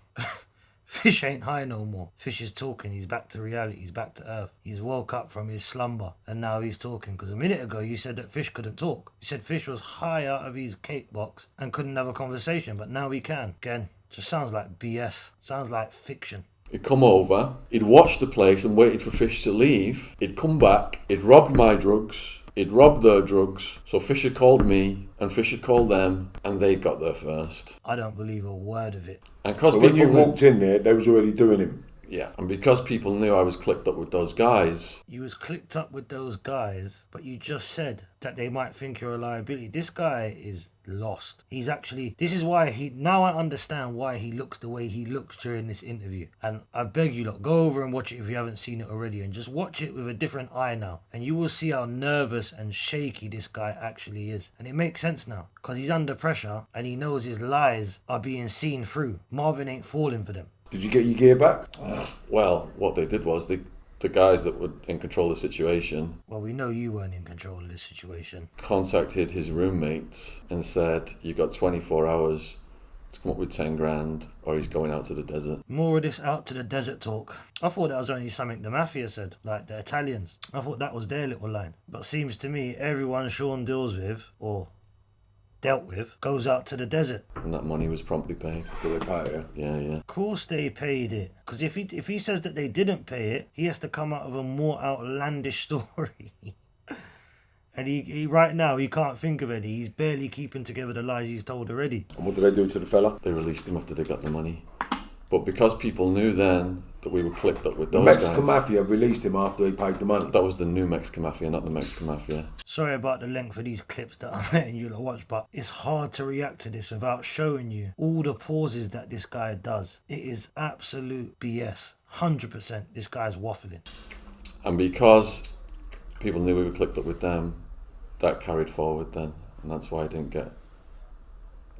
Speaker 1: Fish ain't high no more. Fish is talking. He's back to reality. He's back to earth. He's woke up from his slumber, and now he's talking. Because a minute ago you said that Fish couldn't talk. You said Fish was high out of his cake box and couldn't have a conversation, but now he can. Again, just sounds like BS. Sounds like fiction.
Speaker 3: He'd come over, he'd watched the place and waited for Fish to leave. He'd come back, he'd robbed my drugs, he'd robbed their drugs. So Fish had called me, and Fish had called them, and they got there first.
Speaker 1: I don't believe a word of it.
Speaker 3: And because
Speaker 2: So when you walked in there, they was already doing him.
Speaker 3: Yeah, and because people knew I was clicked up with those guys.
Speaker 1: You was clicked up with those guys, but you just said that they might think you're a liability. This guy is lost. He's actually, this is why now I understand why he looks the way he looks during this interview. And I beg you lot, go over and watch it if you haven't seen it already, and just watch it with a different eye now. And you will see how nervous and shaky this guy actually is. And it makes sense now, because he's under pressure and he knows his lies are being seen through. Marvin ain't falling for them.
Speaker 2: Did you get your gear back?
Speaker 3: Well, what they did was the guys that were in control of the situation
Speaker 1: Well, we know you weren't in control of this situation.
Speaker 3: contacted his roommates and said, you've got 24 hours to come up with 10 grand or he's going out to the desert.
Speaker 1: More of this out to the desert talk. I thought that was only something the mafia said, like the Italians. I thought that was their little line. But seems to me everyone Shaun deals with, or dealt with, goes out to the desert.
Speaker 3: And that money was promptly paid.
Speaker 2: Did they pay it?
Speaker 3: Yeah.
Speaker 1: Of course they paid it. Because if he says that they didn't pay it, he has to come out of a more outlandish story. And he right now, he can't think of any. He's barely keeping together the lies he's told already.
Speaker 2: And what did they do to the fella?
Speaker 3: They released him after they got the money. But because people knew then that we were clicked up with
Speaker 2: The
Speaker 3: those
Speaker 2: Mexican
Speaker 3: guys,
Speaker 2: Mafia released him after he paid the money.
Speaker 3: that was the new Mexican Mafia, not the Mexican Mafia.
Speaker 1: Sorry about the length of these clips that I'm letting you lot watch, but it's hard to react to this without showing you all the pauses that this guy does. It is absolute BS. 100% this guy's waffling.
Speaker 3: And because people knew we were clicked up with them, that carried forward then. And that's why I didn't get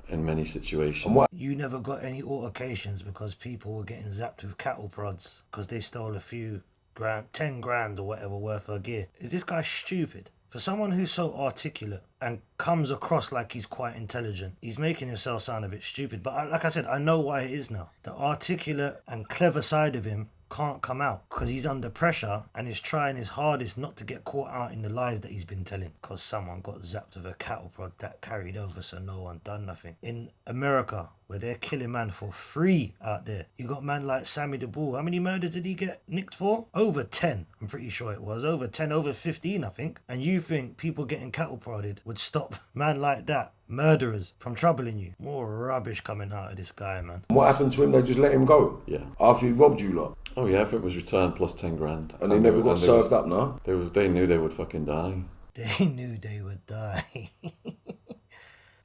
Speaker 3: in many situations.
Speaker 2: And what?
Speaker 1: You never got any altercations because people were getting zapped with cattle prods because they stole a few grand, 10 grand or whatever worth of gear. Is this guy stupid? For someone who's so articulate and comes across like he's quite intelligent, he's making himself sound a bit stupid. But like I said, I know why it is now. The articulate and clever side of him can't come out because he's under pressure and is trying his hardest not to get caught out in the lies that he's been telling because someone got zapped with a cattle prod that carried over, so no one done nothing. In America, where they're killing man for free out there, you got man like Sammy the Bull. How many murders did he get nicked for? Over 10, I'm pretty sure it was. Over 10, over 15, I think. And you think people getting cattle prodded would stop man like that, murderers, from troubling you? More rubbish coming out of this guy, man.
Speaker 2: What happened to him? They just let him go?
Speaker 3: Yeah.
Speaker 2: After he robbed you lot?
Speaker 3: Oh yeah, if it was returned plus 10 grand.
Speaker 2: And he never got served up, no?
Speaker 3: They knew they would fucking die.
Speaker 1: They knew they would die.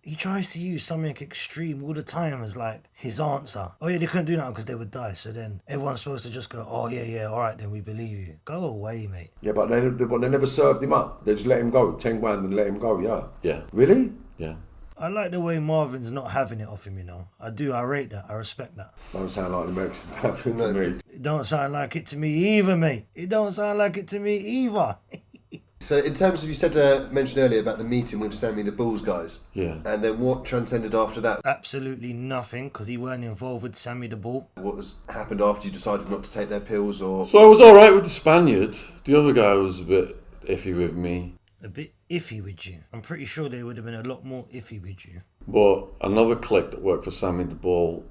Speaker 1: He tries to use something extreme all the time as like his answer. Oh yeah, they couldn't do that because they would die. So then everyone's supposed to just go, oh yeah, all right, then we believe you. Go away, mate.
Speaker 2: Yeah, but they never served him up. They just let him go. 10 grand and let him go, yeah?
Speaker 3: Yeah.
Speaker 2: Really?
Speaker 3: Yeah.
Speaker 1: I like the way Marvin's not having it off him, you know. I do, I rate that, I respect that.
Speaker 2: Don't sound like the Mexican Mafia to me.
Speaker 1: It don't sound like it to me either, mate. It don't sound like it to me either.
Speaker 4: So in terms of, you said, mentioned earlier about the meeting with Sammy the Bulls guys.
Speaker 3: Yeah.
Speaker 4: And then what transcended after that?
Speaker 1: Absolutely nothing, because he weren't involved with Sammy the Bull.
Speaker 4: What happened after you decided not to take their pills, or?
Speaker 3: So I was alright with the Spaniard. The other guy was a bit iffy with me.
Speaker 1: A bit iffy with you. I'm pretty sure they would have been a lot more iffy with you.
Speaker 3: But another clique that worked for Sammy the Bull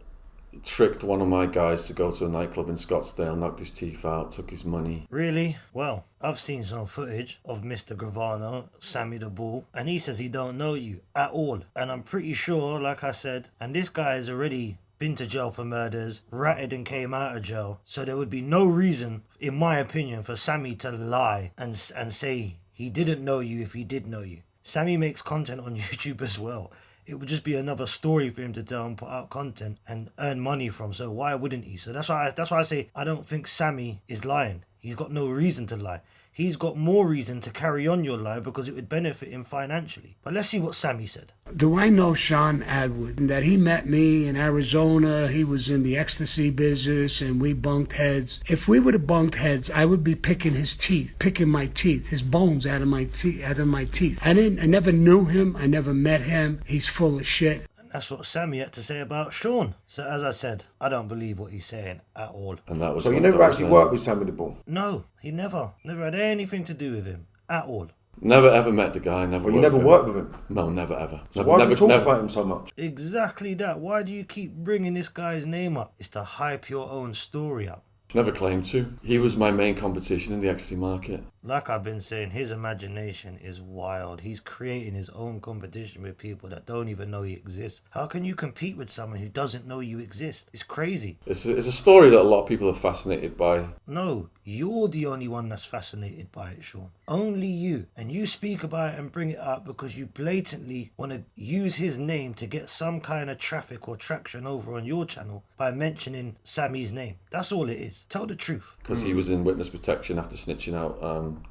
Speaker 3: tricked one of my guys to go to a nightclub in Scottsdale, knocked his teeth out, took his money.
Speaker 1: Really? Well, I've seen some footage of Mr. Gravano, Sammy the Bull, and he says he don't know you at all. And I'm pretty sure, like I said, and this guy has already been to jail for murders, ratted and came out of jail. So there would be no reason, in my opinion, for Sammy to lie and say he didn't know you if he did know you. Sammy makes content on YouTube as well. It would just be another story for him to tell and put out content and earn money from. So why wouldn't he? So that's why I say I don't think Sammy is lying. He's got no reason to lie. He's got more reason to carry on your lie because it would benefit him financially. But let's see what Sammy said.
Speaker 5: Do I know Shaun Attwood? That he met me in Arizona. He was in the ecstasy business and we bunked heads. If we would have bunked heads, I would be picking his teeth, picking my teeth, his bones out of my teeth. I never knew him. I never met him. He's full of shit.
Speaker 1: That's what Sammy had to say about Shaun. So as I said, I don't believe what he's saying at all.
Speaker 3: And that was
Speaker 2: So you
Speaker 3: what
Speaker 2: never
Speaker 3: that was
Speaker 2: actually
Speaker 3: then.
Speaker 2: worked with Sammy the Bull?
Speaker 1: No, he never had anything to do with him at all.
Speaker 3: Never ever met the guy, never
Speaker 2: Well, you
Speaker 3: worked
Speaker 2: never
Speaker 3: with
Speaker 2: worked with him?
Speaker 3: No, never ever.
Speaker 2: So
Speaker 3: never,
Speaker 2: why do
Speaker 3: never,
Speaker 2: you talk
Speaker 3: never.
Speaker 2: about him so much?
Speaker 1: Exactly that. Why do you keep bringing this guy's name up? It's to hype your own story up.
Speaker 3: Never claimed to. He was my main competition in the ecstasy market.
Speaker 1: Like I've been saying, his imagination is wild. He's creating his own competition with people that don't even know he exists. How can you compete with someone who doesn't know you exist? It's crazy.
Speaker 3: It's a story that a lot of people are fascinated by.
Speaker 1: No, you're the only one that's fascinated by it, Shaun. Only you. And you speak about it and bring it up because you blatantly want to use his name to get some kind of traffic or traction over on your channel by mentioning Sammy's name. That's all it is. Tell the truth.
Speaker 3: Because he was in witness protection after snitching out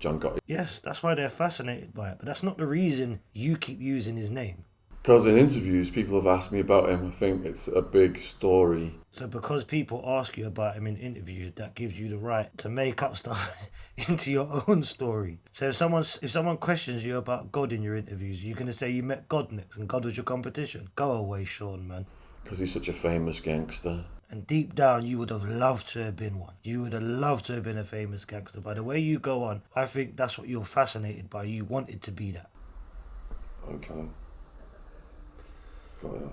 Speaker 3: John Gotti.
Speaker 1: Yes, that's why they're fascinated by it. But that's not the reason you keep using his name.
Speaker 3: Because in interviews, people have asked me about him. I think it's a big story.
Speaker 1: So because people ask you about him in interviews, that gives you the right to make up stuff into your own story. So if someone questions you about God in your interviews, you're going to say you met God next and God was your competition. Go away, Shaun, man.
Speaker 3: Because he's such a famous gangster.
Speaker 1: And deep down, you would have loved to have been one. You would have loved to have been a famous gangster. By the way you go on, I think that's what you're fascinated by. You wanted to be that.
Speaker 2: Okay. Got ya.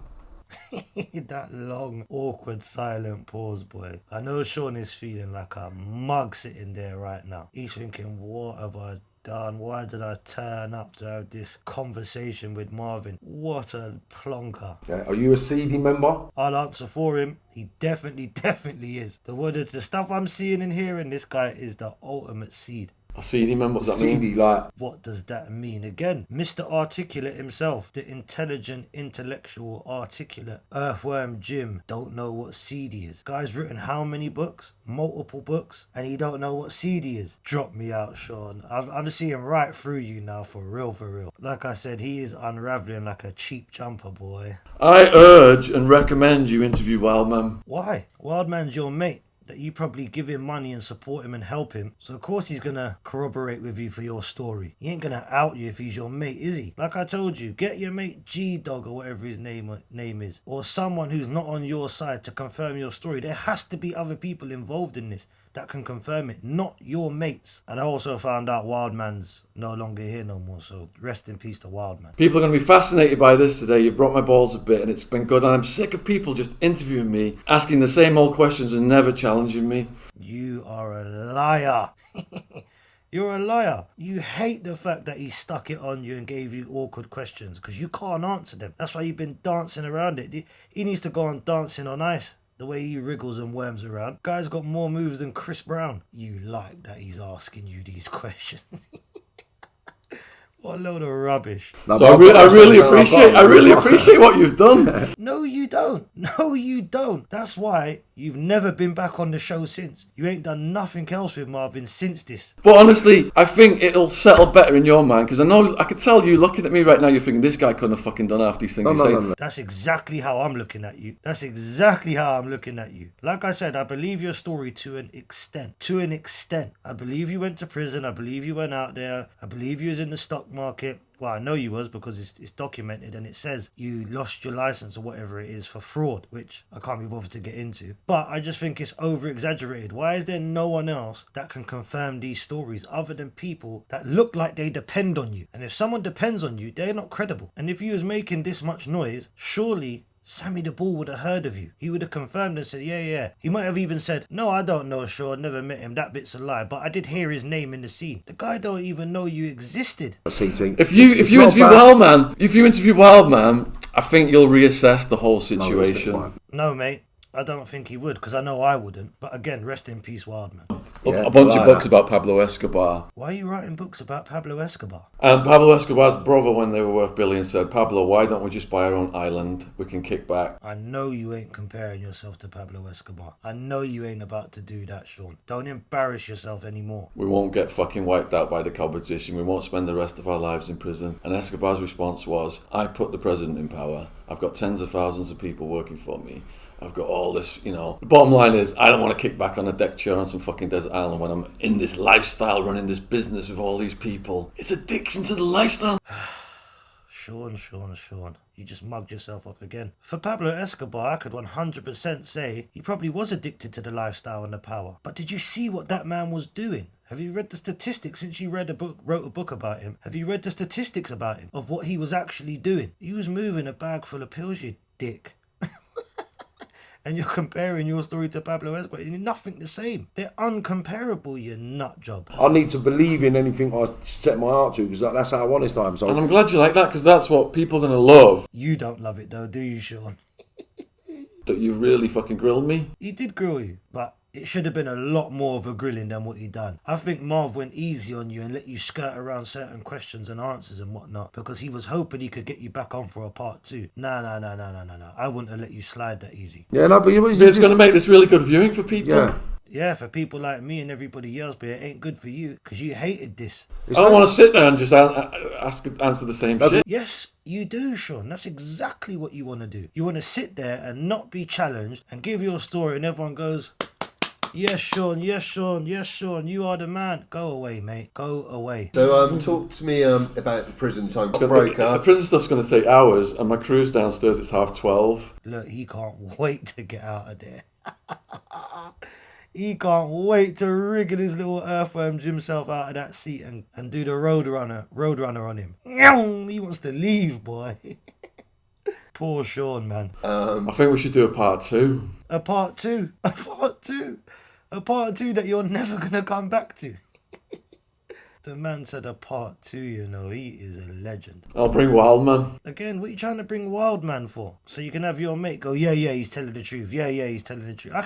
Speaker 1: That long, awkward, silent pause, boy. I know Shaun is feeling like a mug sitting there right now. He's thinking, what have I Don, why did I turn up to have this conversation with Marvin? What a plonker.
Speaker 2: Yeah. Are you a Seedy member?
Speaker 1: I'll answer for him. He definitely is. The stuff I'm seeing and hearing, this guy is the ultimate seed.
Speaker 3: A Seedy member, what does that mean?
Speaker 2: Seedy, like,
Speaker 1: What does that mean? Again, Mr. Articulate himself, the intelligent, intellectual, articulate Earthworm Jim, don't know what Seedy is. Guy's written how many books? Multiple books, and he don't know what Seedy is. Drop me out, Shaun. I'm seeing right through you now, for real. Like I said, he is unraveling like a cheap jumper, boy.
Speaker 3: I urge and recommend you interview Wildman.
Speaker 1: Why? Wildman's your mate. That you probably give him money and support him and help him. So of course he's gonna corroborate with you for your story. He ain't gonna out you if he's your mate, is he? Like I told you, get your mate G-Dog or whatever his name is. Or someone who's not on your side to confirm your story. There has to be other people involved in this that can confirm it, not your mates. And I also found out Wildman's no longer here no more, so rest in peace to Wildman.
Speaker 3: People are going to be fascinated by this today. You've brought my balls a bit and it's been good. And I'm sick of people just interviewing me, asking the same old questions and never challenging me.
Speaker 1: You are a liar. You're a liar. You hate the fact that he stuck it on you and gave you awkward questions because you can't answer them. That's why you've been dancing around it. He needs to go on Dancing on Ice. The way he wriggles and worms around. Guy's got more moves than Chris Brown. You like that he's asking you these questions. What a load of rubbish.
Speaker 2: no,
Speaker 3: So I really appreciate what you've done.
Speaker 1: No, you don't. No, you don't. That's why you've never been back on the show since. You ain't done nothing else with Marvin since this.
Speaker 3: But honestly, I think it'll settle better in your mind because I can tell you looking at me right now, you're thinking this guy couldn't have fucking done half these things he's saying.
Speaker 2: No.
Speaker 1: That's exactly how I'm looking at you. Like I said, I believe your story to an extent. I believe you went to prison. I believe you went out there. I believe you was in the stock market. Well, I know you was because it's documented and it says you lost your license or whatever it is for fraud, which I can't be bothered to get into. But I just think it's over-exaggerated. Why is there no one else that can confirm these stories other than people that look like they depend on you? And if someone depends on you, they're not credible. And if you was making this much noise, surely Sammy the Bull would have heard of you. He would have confirmed and said, yeah. He might have even said, no, I don't know Shaun, never met him, that bit's a lie, but I did hear his name in the scene. The guy don't even know you existed.
Speaker 3: If you interview Wildman, I think you'll reassess the whole situation.
Speaker 1: No, mate. I don't think he would, because I know I wouldn't. But again, rest in peace, Wildman.
Speaker 3: A bunch of books about Pablo Escobar.
Speaker 1: Why are you writing books about Pablo Escobar?
Speaker 3: And Pablo Escobar's brother, when they were worth billions, said, Pablo, why don't we just buy our own island? We can kick back.
Speaker 1: I know you ain't comparing yourself to Pablo Escobar. I know you ain't about to do that, Shaun. Don't embarrass yourself anymore.
Speaker 3: We won't get fucking wiped out by the competition. We won't spend the rest of our lives in prison. And Escobar's response was, I put the president in power. I've got tens of thousands of people working for me. I've got all this, The bottom line is, I don't want to kick back on a deck chair on some fucking desert island when I'm in this lifestyle, running this business with all these people. It's addiction to the lifestyle.
Speaker 1: Shaun. You just mugged yourself off again. For Pablo Escobar, I could 100% say he probably was addicted to the lifestyle and the power. But did you see what that man was doing? Have you read the statistics since you wrote a book about him? Have you read the statistics about him, of what he was actually doing? He was moving a bag full of pills, you dick. And you're comparing your story to Pablo Escobar. You're nothing the same. They're uncomparable, you nut job.
Speaker 2: I need to believe in anything I set my heart to because that's how I want this time. So.
Speaker 3: And I'm glad you like that because that's what people are going to love.
Speaker 1: You don't love it though, do you, Shaun?
Speaker 3: That you really fucking grilled me?
Speaker 1: He did grill you, but it should have been a lot more of a grilling than what he done. I think Marv went easy on you and let you skirt around certain questions and answers and whatnot because he was hoping he could get you back on for a part 2. No. I wouldn't have let you slide that easy.
Speaker 2: Yeah, no, but
Speaker 3: it's going to make this really good viewing for people.
Speaker 1: Yeah, for people like me and everybody else, but it ain't good for you because you hated this.
Speaker 3: I don't want to sit there and just answer the same shit.
Speaker 1: Yes, you do, Shaun. That's exactly what you want to do. You want to sit there and not be challenged and give your story and everyone goes, yes, Shaun, you are the man. Go away, mate. Go away.
Speaker 4: So talk to me about the prison time. Break
Speaker 3: The
Speaker 4: up.
Speaker 3: prison stuff's going to take hours and my crew's downstairs, it's 12:30.
Speaker 1: Look, he can't wait to get out of there. He can't wait to wriggle his little earthworm himself out of that seat and do the roadrunner on him. He wants to leave, boy. Poor Shaun, man.
Speaker 3: I think we should do a part 2.
Speaker 1: A part 2 that you're never going to come back to. The man said a part 2, you know, he is a legend.
Speaker 3: I'll bring Wildman.
Speaker 1: Again, what are you trying to bring Wildman for? So you can have your mate go, yeah, he's telling the truth. Yeah, he's telling the truth. I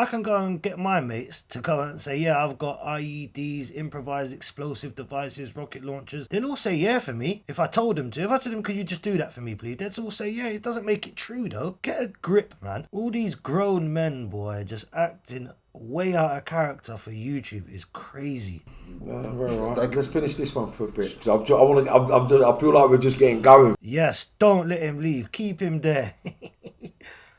Speaker 1: can go and get my mates to go and say, yeah, I've got IEDs, improvised explosive devices, rocket launchers. They'll all say yeah for me if I told them to. If I told them, could you just do that for me, please? They'd all say yeah. It doesn't make it true, though. Get a grip, man. All these grown men, boy, just acting way out of character for YouTube is crazy.
Speaker 2: Very right. Let's finish this one for a bit, because I feel like we're just getting going.
Speaker 1: Yes, don't let him leave. Keep him there.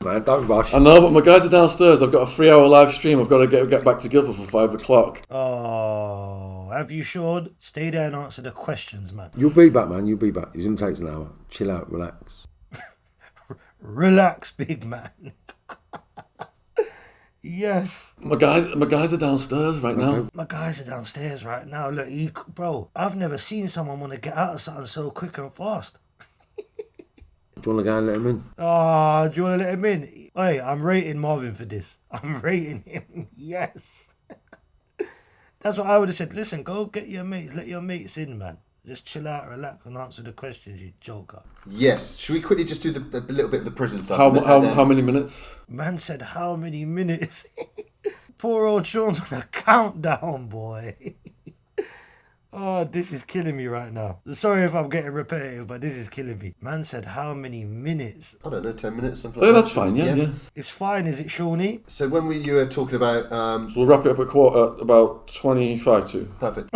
Speaker 2: Man, don't rush.
Speaker 3: I know, but my guys are downstairs. I've got a 3-hour live stream. I've got to get back to Guildford for 5 o'clock.
Speaker 1: Oh, have you, Shaun? Stay there and answer the questions, man.
Speaker 2: You'll be back, man. You'll be back. It's going to take an hour. Chill out, relax.
Speaker 1: Relax, big man. Yes.
Speaker 3: My guys are downstairs right now.
Speaker 1: My guys are downstairs right now. Look, bro, I've never seen someone want to get out of something so quick and fast.
Speaker 2: Do you want to go and let him in?
Speaker 1: Oh, do you want to let him in? Hey, I'm rating Marvin for this. I'm rating him. Yes. That's what I would have said. Listen, go get your mates. Let your mates in, man. Just chill out, relax, and answer the questions, you joker.
Speaker 4: Yes. Should we quickly just do a little bit of the prison stuff?
Speaker 3: How many minutes?
Speaker 1: Man said how many minutes? Poor old Shaun's on a countdown, boy. Oh, this is killing me right now. Sorry if I'm getting repetitive, but this is killing me. Man said how many minutes?
Speaker 4: I don't know, 10 minutes, something like that.
Speaker 3: That's fine, yeah.
Speaker 1: It's fine, is it, Shawnee?
Speaker 4: So when you were talking about...
Speaker 3: So we'll wrap it up at about 25 to.
Speaker 4: Perfect.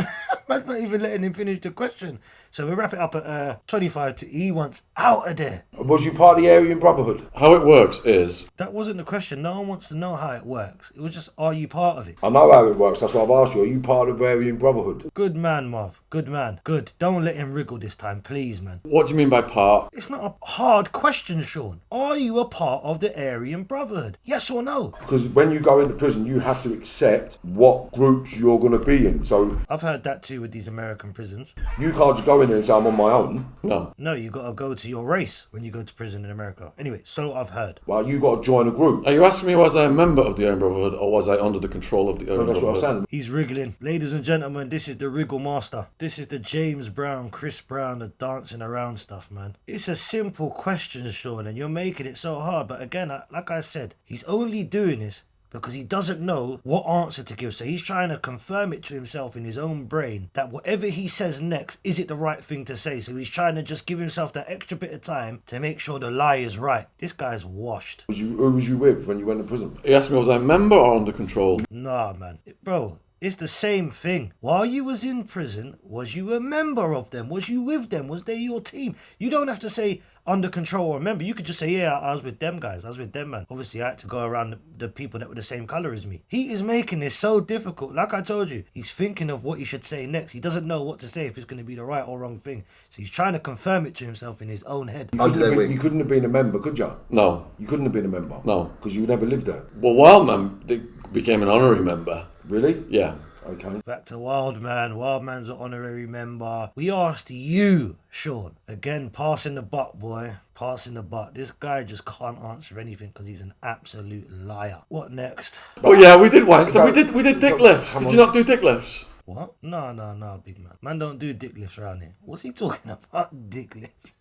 Speaker 1: Man's not even letting him finish the question. So we'll wrap it up at 25 to... He wants out of there.
Speaker 2: Was you part of the Aryan Brotherhood?
Speaker 3: How it works is...
Speaker 1: That wasn't the question. No one wants to know how it works. It was just, are you part of it?
Speaker 2: I know how it works. That's what I've asked you. Are you part of the Aryan Brotherhood?
Speaker 1: Good man, Marv. Good man. Good. Don't let him wriggle this time, please, man.
Speaker 3: What do you mean by part?
Speaker 1: It's not a hard question, Shaun. Are you a part of the Aryan Brotherhood? Yes or no?
Speaker 2: Because when you go into prison, you have to accept what groups you're going to be in. So
Speaker 1: I've heard that too with these American prisons.
Speaker 2: you can't just go in there and say, I'm on my own.
Speaker 3: No.
Speaker 1: No, you got to go to your race when you go to prison in America. Anyway, so I've heard.
Speaker 2: Well, you got to join a group.
Speaker 3: Are you asking me was I a member of the Iron Brotherhood or was I under the control of the Iron
Speaker 2: That's what I'm
Speaker 3: Brotherhood?
Speaker 2: saying.
Speaker 1: He's wriggling. Ladies and gentlemen, this is the wriggle master. This is the James Brown, Chris Brown, the dancing around stuff, man. It's a simple question, Shaun, and you're making it so hard. But again, like I said, he's only doing this because he doesn't know what answer to give. So he's trying to confirm it to himself in his own brain that whatever he says next, is it the right thing to say? So he's trying to just give himself that extra bit of time to make sure the lie is right. This guy's washed.
Speaker 2: Who was you with when you went to prison?
Speaker 3: He asked me was I a member or under control?
Speaker 1: Nah, man. Bro, it's the same thing. While you was in prison, was you a member of them? Was you with them? Was they your team? You don't have to say under control or member. You could just say, yeah, I was with them guys. I was with them, man. Obviously, I had to go around the people that were the same colour as me. He is making this so difficult. Like I told you, he's thinking of what he should say next. He doesn't know what to say if it's going to be the right or wrong thing. So he's trying to confirm it to himself in his own head.
Speaker 2: You couldn't have been a member, could you?
Speaker 3: No.
Speaker 2: You couldn't have been a member?
Speaker 3: No.
Speaker 2: Because you never lived there.
Speaker 3: Well, Wildman became an honorary member.
Speaker 2: Really?
Speaker 3: Yeah.
Speaker 2: Okay.
Speaker 1: Back to Wildman. Wildman's an honorary member. We asked you, Shaun. Again, passing the buck, boy. Passing the buck. This guy just can't answer anything because he's an absolute liar. What next?
Speaker 3: Oh yeah, we did wanks and we did dick lifts. Did you not do dick lifts?
Speaker 1: What? No, big man. Man don't do dick lifts around here. What's he talking about? Dick lifts?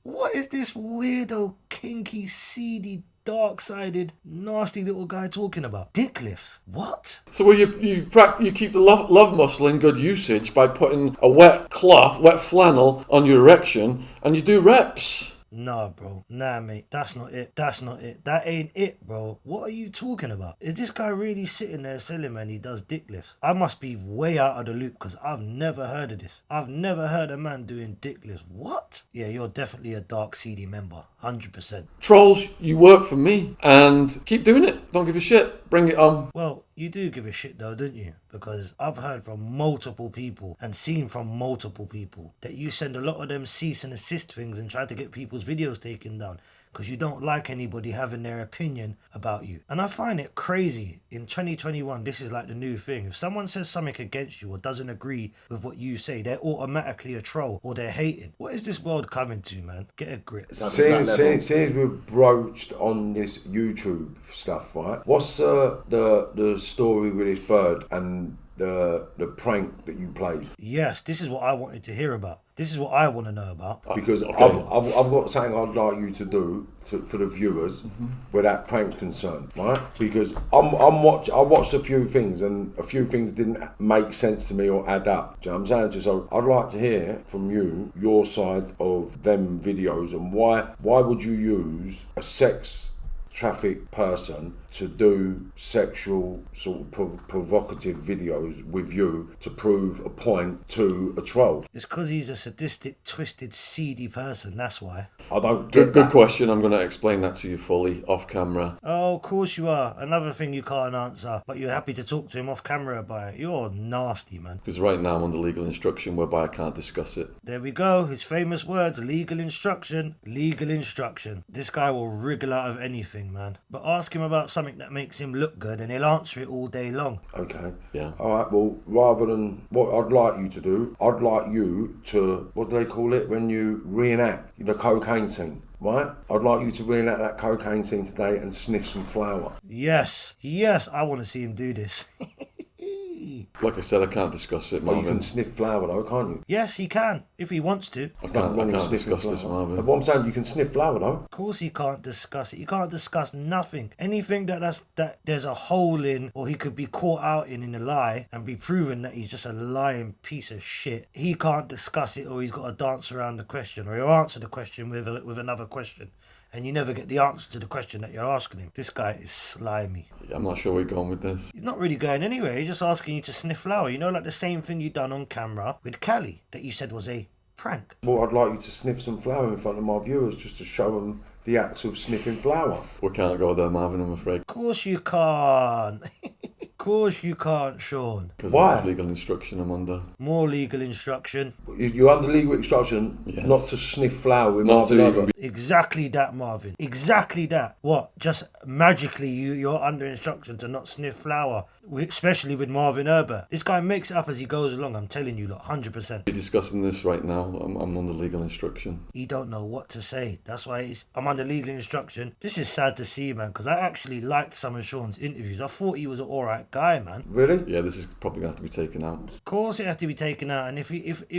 Speaker 1: What is this weirdo, kinky, seedy, dark-sided, nasty little guy talking about? Dick lifts? What?
Speaker 3: So where you keep the love muscle in good usage by putting a wet flannel on your erection and you do reps.
Speaker 1: Nah, bro. Nah, mate. That's not it. That ain't it, bro. What are you talking about? Is this guy really sitting there telling man he does dick lifts? I must be way out of the loop because I've never heard of this. I've never heard a man doing dick lifts. What? Yeah, you're definitely a dark, seedy member. 100%.
Speaker 3: Trolls, you work for me and keep doing it. Don't give a shit. Bring it on.
Speaker 1: Well, you do give a shit though, don't you? Because I've heard from multiple people and seen from multiple people that you send a lot of them cease and assist things and try to get people's videos taken down because you don't like anybody having their opinion about you. And I find it crazy. In 2021, this is like the new thing. If someone says something against you or doesn't agree with what you say, they're automatically a troll or they're hating. What is this world coming to, man? Get a grip.
Speaker 2: Since we've broached on this YouTube stuff, right? What's the story with this bird and the prank that you played?
Speaker 1: Yes, this is what I wanted to hear about. This is what I want to know about.
Speaker 2: Because
Speaker 3: Okay.
Speaker 2: I've got something I'd like you to do for the viewers where that prank's concerned, right? Because I watched a few things and a few things didn't make sense to me or add up. Do you know what I'm saying? So I'd like to hear from you your side of them videos and why would you use a sex traffic person to do sexual sort of provocative videos with you to prove a point to a troll?
Speaker 1: It's because he's a sadistic, twisted, seedy person, that's why.
Speaker 2: I don't get
Speaker 3: Good
Speaker 2: that.
Speaker 3: question. I'm going to explain that to you fully off camera.
Speaker 1: Oh, of course you are. Another thing you can't answer, but you're happy to talk to him off camera about it. You're nasty, man.
Speaker 3: Because right now I'm under legal instruction whereby I can't discuss it.
Speaker 1: There we go. His famous words, legal instruction. Legal instruction. This guy will wriggle out of anything, man. But ask him about something that makes him look good and he'll answer it all day long.
Speaker 2: Okay.
Speaker 3: Yeah.
Speaker 2: All right. Well, rather than what I'd like you to do, I'd like you to, what do they call it when you reenact the cocaine scene? Right? I'd like you to reenact that cocaine scene today and sniff some flour.
Speaker 1: Yes, I want to see him do this.
Speaker 3: Like I said, I can't discuss it,
Speaker 2: But you
Speaker 3: Marvin.
Speaker 2: can sniff flour though, can't you?
Speaker 1: Yes, he can, if he wants to.
Speaker 3: I
Speaker 2: There's nothing
Speaker 3: can't,
Speaker 2: wrong
Speaker 3: I
Speaker 2: with
Speaker 3: can't
Speaker 2: sniffing
Speaker 3: discuss this,
Speaker 2: flour.
Speaker 3: Marvin.
Speaker 2: What I'm saying, you can sniff flour though.
Speaker 1: Of course he can't discuss it. He can't discuss nothing. Anything that there's a hole in or he could be caught out in a lie and be proven that he's just a lying piece of shit. He can't discuss it or he's got to dance around the question or he'll answer the question with another question. And you never get the answer to the question that you're asking him. This guy is slimy.
Speaker 3: I'm not sure where you're going with this.
Speaker 1: He's not really going anywhere. He's just asking you to sniff flour. You know, like the same thing you done on camera with Callie that you said was a prank.
Speaker 2: Well, I'd like you to sniff some flour in front of my viewers just to show them the acts of sniffing flour.
Speaker 3: We can't go there, Marvin, I'm afraid.
Speaker 1: Of course you can't. Of course you can't, Shaun.
Speaker 3: Because
Speaker 2: Why?
Speaker 3: of the legal instruction I'm under.
Speaker 1: More legal instruction.
Speaker 2: You're under legal instruction
Speaker 3: Yes.
Speaker 2: not to sniff flour with
Speaker 3: Not to
Speaker 2: Marvin
Speaker 3: even
Speaker 2: Over.
Speaker 3: be...
Speaker 1: Exactly that, Marvin. Exactly that. What? Just magically you're under instruction to not sniff flour, especially with Marvin Herbert. This guy makes it up as he goes along. I'm telling you, 100%.
Speaker 3: We're discussing this right now. I'm under legal instruction.
Speaker 1: He don't know what to say. That's why I'm under legal instruction. This is sad to see, man, because I actually liked some of Shaun's interviews. I thought he was an alright guy, man.
Speaker 2: Really?
Speaker 3: Yeah, this is probably going to have to be taken out.
Speaker 1: Of course it has to be taken out, and if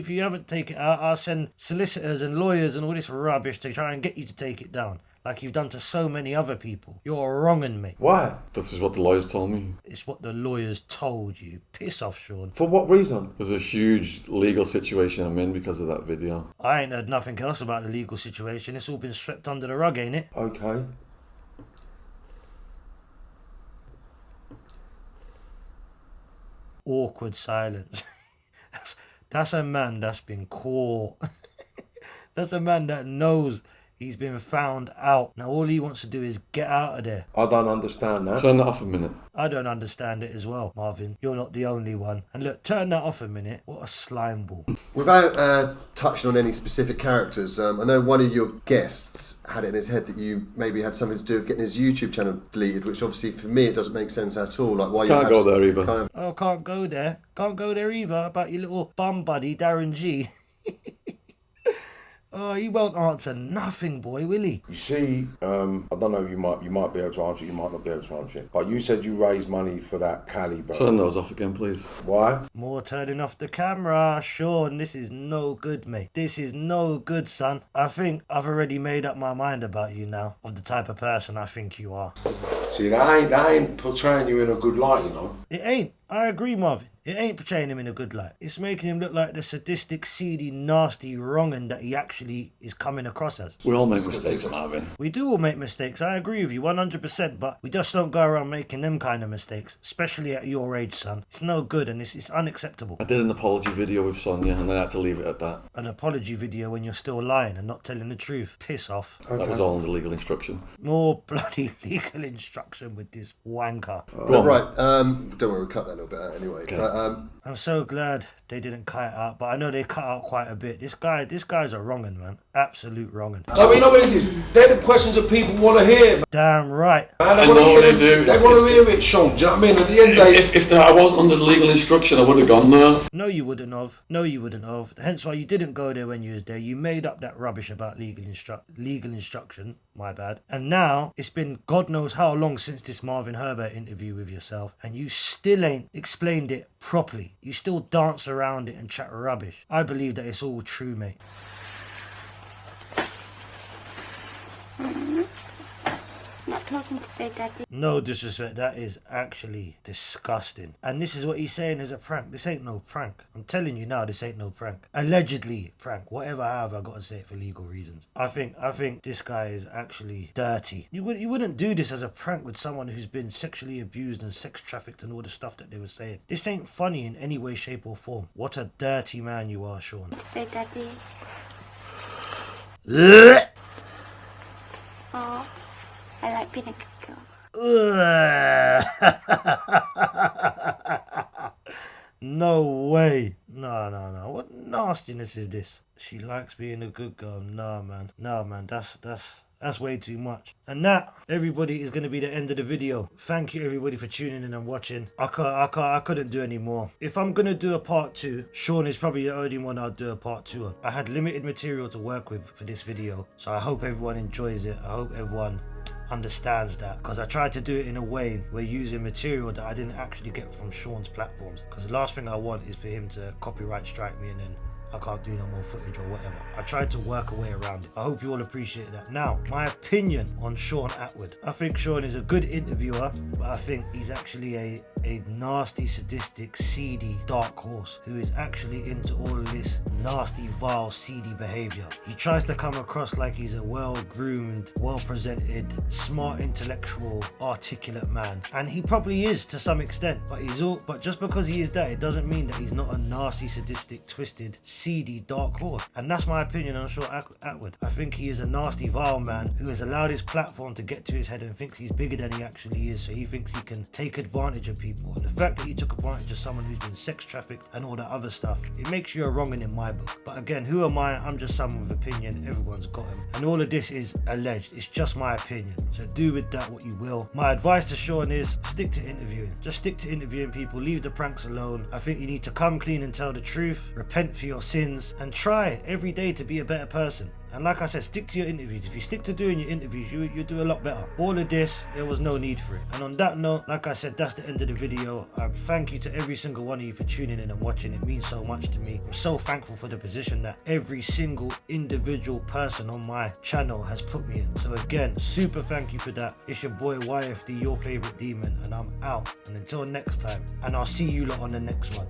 Speaker 1: you haven't taken it out, I'll send solicitors and lawyers and all this rubbish to try and get you to take it down, like you've done to so many other people. You're wronging me.
Speaker 2: Why?
Speaker 3: This is what the lawyers told me.
Speaker 1: It's what the lawyers told you. Piss off, Shaun.
Speaker 2: For what reason?
Speaker 3: There's a huge legal situation I'm in because of that video.
Speaker 1: I ain't heard nothing else about the legal situation. It's all been swept under the rug, ain't it?
Speaker 2: Okay.
Speaker 1: Awkward silence. That's a man that's been caught. That's a man that knows he's been found out. Now all he wants to do is get out of there.
Speaker 2: I don't understand that.
Speaker 3: Turn that off a minute.
Speaker 1: I don't understand it as well, Marvin. You're not the only one. And look, turn that off a minute. What a slime ball.
Speaker 4: Without touching on any specific characters, I know one of your guests had it in his head that you maybe had something to do with getting his YouTube channel deleted, which obviously for me it doesn't make sense at all. Like why you
Speaker 3: Can't
Speaker 4: have
Speaker 3: go there either.
Speaker 4: kind of-
Speaker 1: Oh, can't go there. Can't go there either about your little bum buddy, Darren G. Oh, he won't answer nothing, boy, will he?
Speaker 2: You see, I don't know. You might be able to answer it. You might not be able to answer it. But you said you raised money for that Cali, bro.
Speaker 3: Turn those off again, please.
Speaker 2: Why?
Speaker 1: More turning off the camera. Shaun, this is no good, mate. This is no good, son. I think I've already made up my mind about you now, of the type of person I think you are.
Speaker 2: See, that ain't portraying you in a good light, you know.
Speaker 1: It ain't. I agree, Marvin. It ain't portraying him in a good light. It's making him look like the sadistic, seedy, nasty wrong'un that he actually is coming across as.
Speaker 3: We all make mistakes, Marvin.
Speaker 1: We do all make mistakes, I agree with you 100%, but we just don't go around making them kind of mistakes, especially at your age, son. It's no good and it's unacceptable.
Speaker 3: I did an apology video with Sonia and I had to leave it at that.
Speaker 1: An apology video when you're still lying and not telling the truth. Piss off.
Speaker 3: That was all under legal instruction.
Speaker 1: More bloody legal instruction with this wanker.
Speaker 3: Go on.
Speaker 4: Right, don't worry, we'll cut that a little bit out anyway.
Speaker 3: Okay.
Speaker 1: I'm so glad they didn't cut it out, but I know they cut out quite a bit. This guy's a wrong'un, man. Absolute wrung'un.
Speaker 2: I mean, what is this? They're the questions that people want to hear, man.
Speaker 1: Damn right.
Speaker 3: I know they do.
Speaker 2: They want to hear it, Shaun. Do you know what I mean? At the end of the day,
Speaker 3: If I wasn't under the legal instruction, I would have gone there.
Speaker 1: No, you wouldn't have. No, you wouldn't have. Hence why you didn't go there when you was there. You made up that rubbish about legal instruction. My bad. And now, it's been God knows how long since this Marvin Herbert interview with yourself, and you still ain't hasn't explained it properly. You still dance around it and chat rubbish. I believe that it's all true, mate.
Speaker 6: Not talking to Big Daddy.
Speaker 1: No disrespect, that is actually disgusting. And this is what he's saying is a prank. This ain't no prank. I'm telling you now, this ain't no prank. Allegedly prank. Whatever, however, I gotta say it for legal reasons. I think this guy is actually dirty. You wouldn't do this as a prank with someone who's been sexually abused and sex trafficked and all the stuff that they were saying. This ain't funny in any way, shape or form. What a dirty man you are, Shaun.
Speaker 6: Big Daddy. Oh, I like being a good girl.
Speaker 1: No way. No. What nastiness is this? She likes being a good girl. No, man. That's way too much. And that, everybody, is going to be the end of the video. Thank you, everybody, for tuning in and watching. I couldn't do any more. If I'm going to do a part 2, Shaun is probably the only one I'll do a part 2 on. I had limited material to work with for this video, so I hope everyone enjoys it. I hope everyone understands that, because I tried to do it in a way where using material that I didn't actually get from Shaun's platforms, because the last thing I want is for him to copyright strike me and then I can't do no more footage or whatever. I tried to work a way around it. I hope you all appreciate that. Now, my opinion on Shaun Attwood. I think Shaun is a good interviewer, but I think he's actually a nasty, sadistic, seedy, dark horse who is actually into all of this nasty, vile, seedy behavior. He tries to come across like he's a well-groomed, well-presented, smart, intellectual, articulate man, and he probably is to some extent. But just because he is that, it doesn't mean that he's not a nasty, sadistic, twisted, seedy, dark horse. And that's my opinion on Shaun Attwood. I think he is a nasty, vile man who has allowed his platform to get to his head and thinks he's bigger than he actually is, so he thinks he can take advantage of people. And the fact that he took advantage of someone who's been sex trafficked and all that other stuff, it makes you a wrong'un in my book. But again, who am I? I'm just someone with opinion. Everyone's got him. And all of this is alleged. It's just my opinion. So do with that what you will. My advice to Shaun is stick to interviewing. Just stick to interviewing people. Leave the pranks alone. I think you need to come clean and tell the truth. Repent for your sins and try every day to be a better person. And like I said, stick to your interviews. If you stick to doing your interviews, you do a lot better. All of this, there was no need for it. And on that note, like I said, that's the end of the video. I thank you to every single one of you for tuning in and watching. It means so much to me. I'm so thankful for the position that every single individual person on my channel has put me in. So again, super thank you for that. It's your boy YFD, your favorite demon, and I'm out. And until next time, and I'll see you lot on the next one.